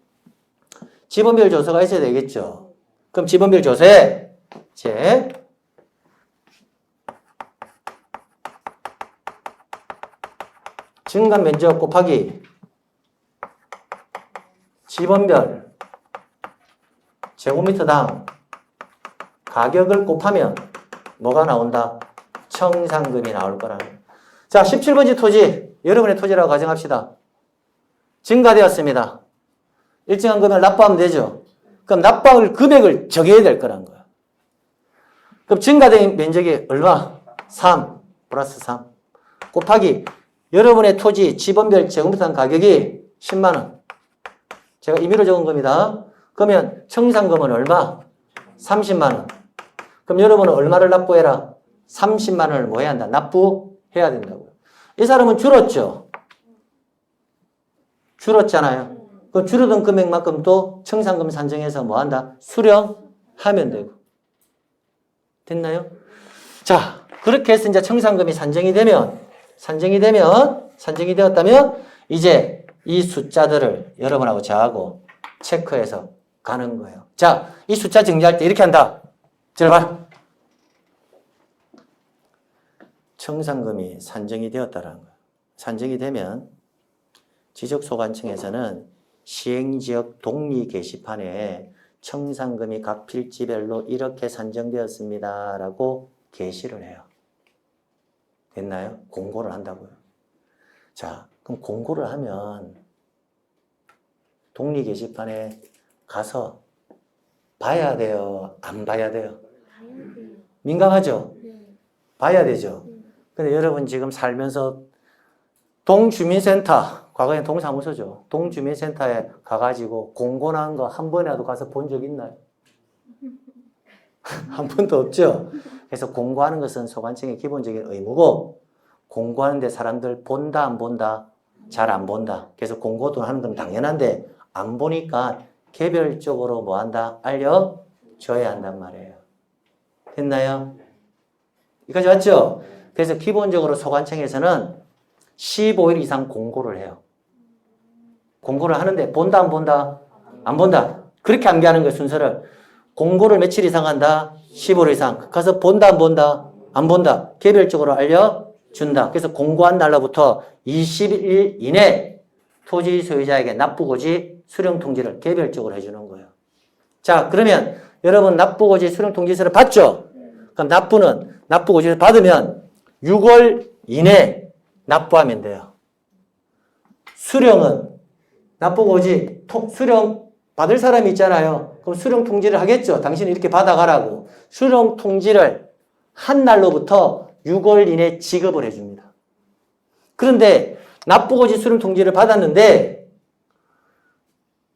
지번별 조서가 있어야 되겠죠. 그럼 지번별 조서에 이제 증감 면적 곱하기 지번별 제곱미터당 가격을 곱하면 뭐가 나온다? 청산금이 나올 거라는. 자, 17번지 토지. 여러분의 토지라고 가정합시다. 증가되었습니다. 일정한 금액을 납부하면 되죠. 그럼 납부할 금액을 정해야 될 거란 거야. 그럼 증가된 면적이 얼마? 3 플러스 3 곱하기 여러분의 토지 지번별 제곱미터 가격이 10만 원. 제가 임의로 적은 겁니다. 그러면 청산금은 얼마? 30만 원. 그럼 여러분은 얼마를 납부해라? 30만 원을 뭐 해야 한다? 납부해야 된다고요. 이 사람은 줄었죠? 줄었잖아요. 그럼 줄어든 금액만큼 또 청산금 산정해서 뭐 한다? 수령하면 되고. 됐나요? 자, 그렇게 해서 이제 청산금이 산정이 되었다면 이제 이 숫자들을 여러분하고 저하고 체크해서 가는 거예요. 자, 이 숫자 정리할 때 이렇게 한다. 제발. 청산금이 산정이 되었다라는 거예요. 산정이 되면 지적소관청에서는 시행지역 동리 게시판에 청산금이 각 필지별로 이렇게 산정되었습니다. 라고 게시를 해요. 됐나요? 공고를 한다고요. 자, 그럼 공고를 하면 동리 게시판에 가서 봐야 돼요? 안 봐야 돼요? 민감하죠? 봐야 되죠? 근데 여러분 지금 살면서 동주민센터, 과거엔 동사무소죠. 동주민센터에 가가지고 공고 난 거 한 번이라도 가서 본 적 있나요? 한 번도 없죠? 그래서 공고하는 것은 소관청의 기본적인 의무고 공고하는데 사람들 본다 안 본다? 잘 안 본다. 그래서 공고도 하는 건 당연한데 안 보니까 개별적으로 뭐 한다? 알려줘야 한단 말이에요. 됐나요? 여기까지 왔죠? 그래서 기본적으로 소관청에서는 15일 이상 공고를 해요. 공고를 하는데 본다 안 본다? 안 본다. 그렇게 암기하는 거예요, 순서를. 공고를 며칠 이상 한다? 15일 이상. 가서 본다 안 본다? 안 본다. 개별적으로 알려준다. 그래서 공고한 날로부터 21일 이내 토지 소유자에게 납부고지 수령통지를 개별적으로 해주는 거예요. 자, 그러면 여러분 납부고지 수령통지서를 받죠? 그럼 납부고지를 받으면 6월 이내 납부하면 돼요. 수령은 납부고지 수령 받을 사람이 있잖아요. 그럼 수령 통지를 하겠죠. 당신이 이렇게 받아가라고. 수령 통지를 한 날로부터 6월 이내 지급을 해줍니다. 그런데 납부고지 수령 통지를 받았는데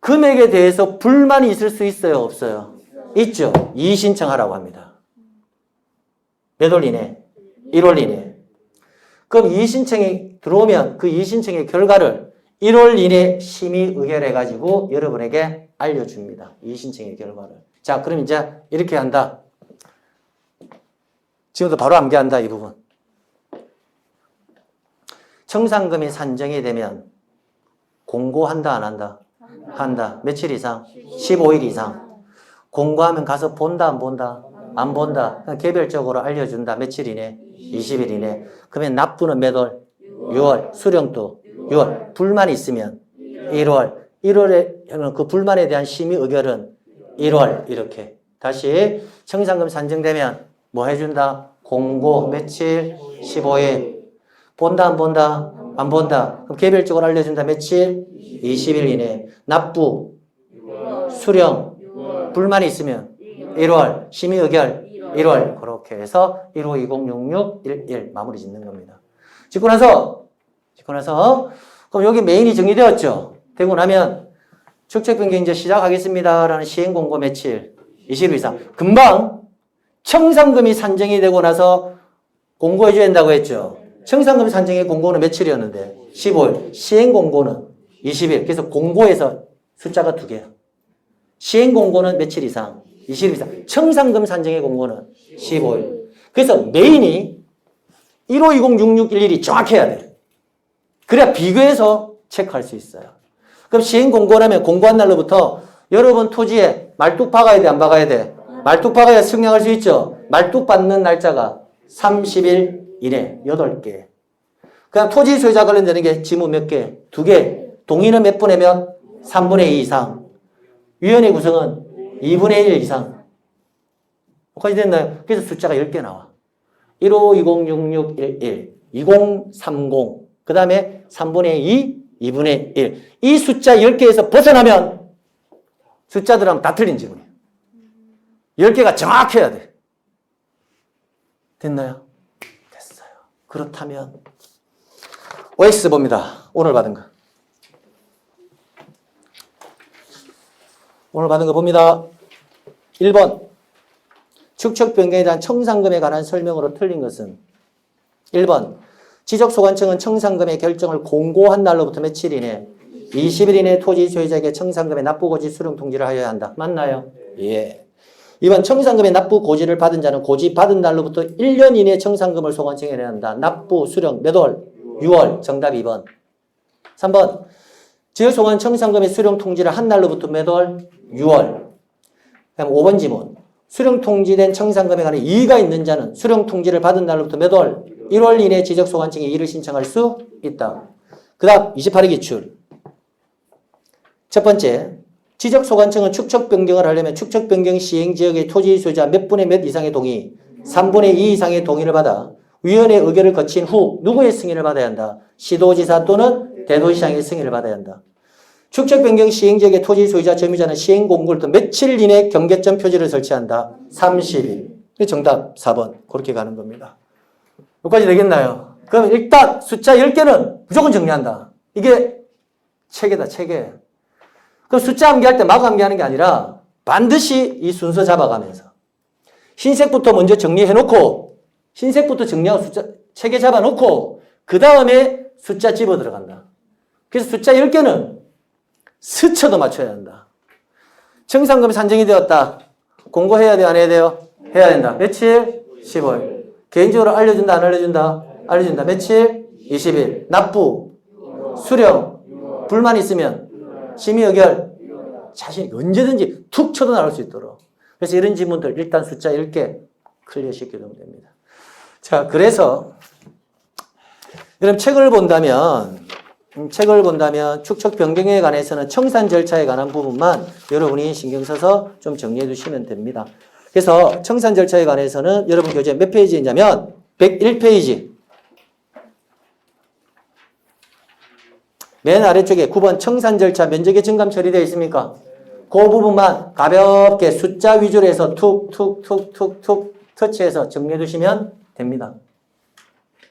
금액에 대해서 불만이 있을 수 있어요? 없어요? 있죠. 이의신청하라고 합니다. 몇 월 이내? 1월 이내. 그럼 이의신청이 들어오면 그 이의신청의 결과를 1월 이내 심의 의결해가지고 여러분에게 알려줍니다. 이의신청의 결과를. 자, 그럼 이제 이렇게 한다. 지금도 바로 암기한다, 이 부분. 청산금이 산정이 되면 공고한다, 안 한다? 한다. 며칠 이상? 15일 이상. 공고하면 가서 본다, 안 본다? 안 본다. 그냥 개별적으로 알려준다. 며칠 이내? 20일 이내. 그러면 납부는 몇 월? 6월. 수령도 6월. 불만이 있으면 1월. 1월에 그 불만에 대한 심의 의결은 1월. 이렇게. 다시 청산금 산정되면 뭐 해준다? 공고 며칠? 15일. 본다 안 본다? 안 본다. 그럼 개별적으로 알려준다. 며칠? 20일 이내. 납부, 수령, 불만이 있으면 1월, 심의 의결 1월. 그렇게 해서 15206611 마무리 짓는 겁니다. 짓고 나서 그럼 여기 메인이 정리되었죠? 되고 나면 축척 변경 이제 시작하겠습니다. 라는 시행 공고 며칠? 20일 이상. 금방 청산금이 산정이 되고 나서 공고해 줘야 된다고 했죠? 청산금 산정의 공고는 며칠이었는데? 15일. 시행 공고는 20일. 그래서 공고에서 숫자가 2개야. 시행 공고는 며칠 이상? 20일 이상. 청산금 산정의 공고는 15일. 그래서 메인이 15206611이 정확해야 돼. 그래야 비교해서 체크할 수 있어요. 그럼 시행 공고라면 공고한 날로부터 여러분 토지에 말뚝 박아야 돼, 안 박아야 돼? 말뚝 박아야 승량할 수 있죠? 말뚝 받는 날짜가 30일 이내 8개. 그냥 토지 소유자 관련되는 게 지문 몇 개? 2개. 동의는 몇 분의 몇? 3분의 2 이상. 위원회 구성은 2분의 1 이상. 여기까지 됐나요? 그래서 숫자가 10개 나와. 15206611, 2030, 그 다음에 3분의 2, 2분의 1. 이 숫자 10개에서 벗어나면 숫자들하고 다 틀린 지문이에요. 10개가 정확해야 돼. 됐나요? 됐어요. 그렇다면 OX 봅니다. 오늘 받은 거. 오늘 받은 거 봅니다. 1번. 축척 변경에 대한 청산금에 관한 설명으로 틀린 것은 1번. 지적소관청은 청산금의 결정을 공고한 날로부터 며칠 이내 20일 이내 토지 소유자에게 청산금의 납부고지 수령 통지를 하여야 한다. 맞나요? 예. 2번. 청산금의 납부 고지를 받은 자는 고지 받은 날로부터 1년 이내 청산금을 소관청에 내야 한다. 납부 수령 몇 월? 6월. 정답 2번. 3번. 지역소관 청산금의 수령 통지를 한 날로부터 몇 월? 6월. 그다음 5번 지문. 수령 통지된 청산금에 관한 이의가 있는 자는 수령 통지를 받은 날로부터 몇 월? 1월 이내 지적소관청에 이의를 신청할 수 있다. 그 다음 28회 기출. 첫 번째, 지적소관청은 축척 변경을 하려면 축척 변경 시행 지역의 토지 소유자 몇 분의 몇 이상의 동의, 3분의 2 이상의 동의를 받아 위원회 의결을 거친 후 누구의 승인을 받아야 한다? 시도지사 또는 대도시장의 승인을 받아야 한다. 축척 변경 시행 지역의 토지 소유자 점유자는 시행 공고를 또 며칠 이내 경계점 표지를 설치한다. 30일. 정답 4번. 그렇게 가는 겁니다. 여기까지 되겠나요? 그럼 일단 숫자 10개는 무조건 정리한다. 이게 체계다, 체계. 그럼 숫자 암기할 때 막 암기하는 게 아니라 반드시 이 순서 잡아가면서 흰색부터 먼저 정리해놓고 흰색부터 정리하고 숫자 체계 잡아놓고 그 다음에 숫자 집어 들어간다. 그래서 숫자 10개는 스쳐도 맞춰야 한다. 청산금이 산정이 되었다. 공고해야 돼요? 안 해야 돼요? 해야 된다. 며칠? 15일. 개인적으로 알려준다? 안 알려준다? 알려준다. 며칠? 20일. 납부, 수령, 불만 있으면 심의 의결. 자신이 언제든지 툭 쳐도 나올 수 있도록. 그래서 이런 지문들 일단 숫자 10개 클리어 시켜주면 됩니다. 자, 그래서 여러분 책을 본다면 축척 변경에 관해서는 청산 절차에 관한 부분만 여러분이 신경 써서 좀 정리해 두시면 됩니다. 그래서 청산 절차에 관해서는 여러분 교재 몇 페이지냐면 101페이지. 맨 아래쪽에 9번 청산 절차 면적의 증감 처리되어 있습니까? 그 부분만 가볍게 숫자 위주로 해서 툭툭툭툭툭 터치해서 정리해 두시면 됩니다.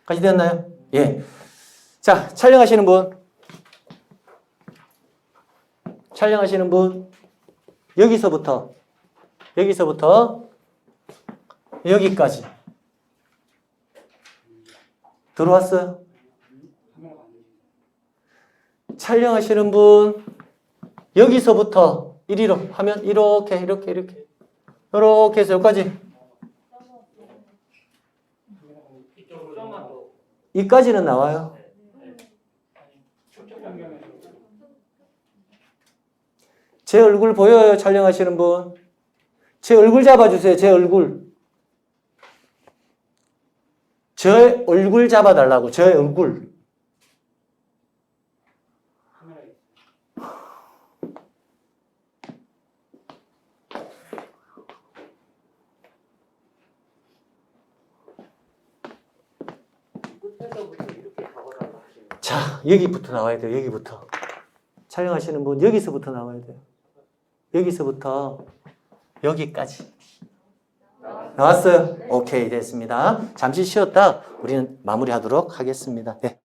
같이 되었나요? 예. 자, 촬영하시는 분. 여기서부터 여기까지. 들어왔어요? 촬영하시는 분, 여기서부터 이리로 하면 이렇게 해서 여기까지. 이까지는 나와요. 제 얼굴 보여요? 촬영하시는 분. 제 얼굴 잡아주세요. 제 얼굴. 제 얼굴 잡아달라고. 제 얼굴. 자, 여기부터 나와야 돼요. 여기부터. 촬영하시는 분 여기서부터 나와야 돼요. 여기서부터 여기까지. 나왔어요? 오케이, 됐습니다. 잠시 쉬었다 우리는 마무리하도록 하겠습니다. 네.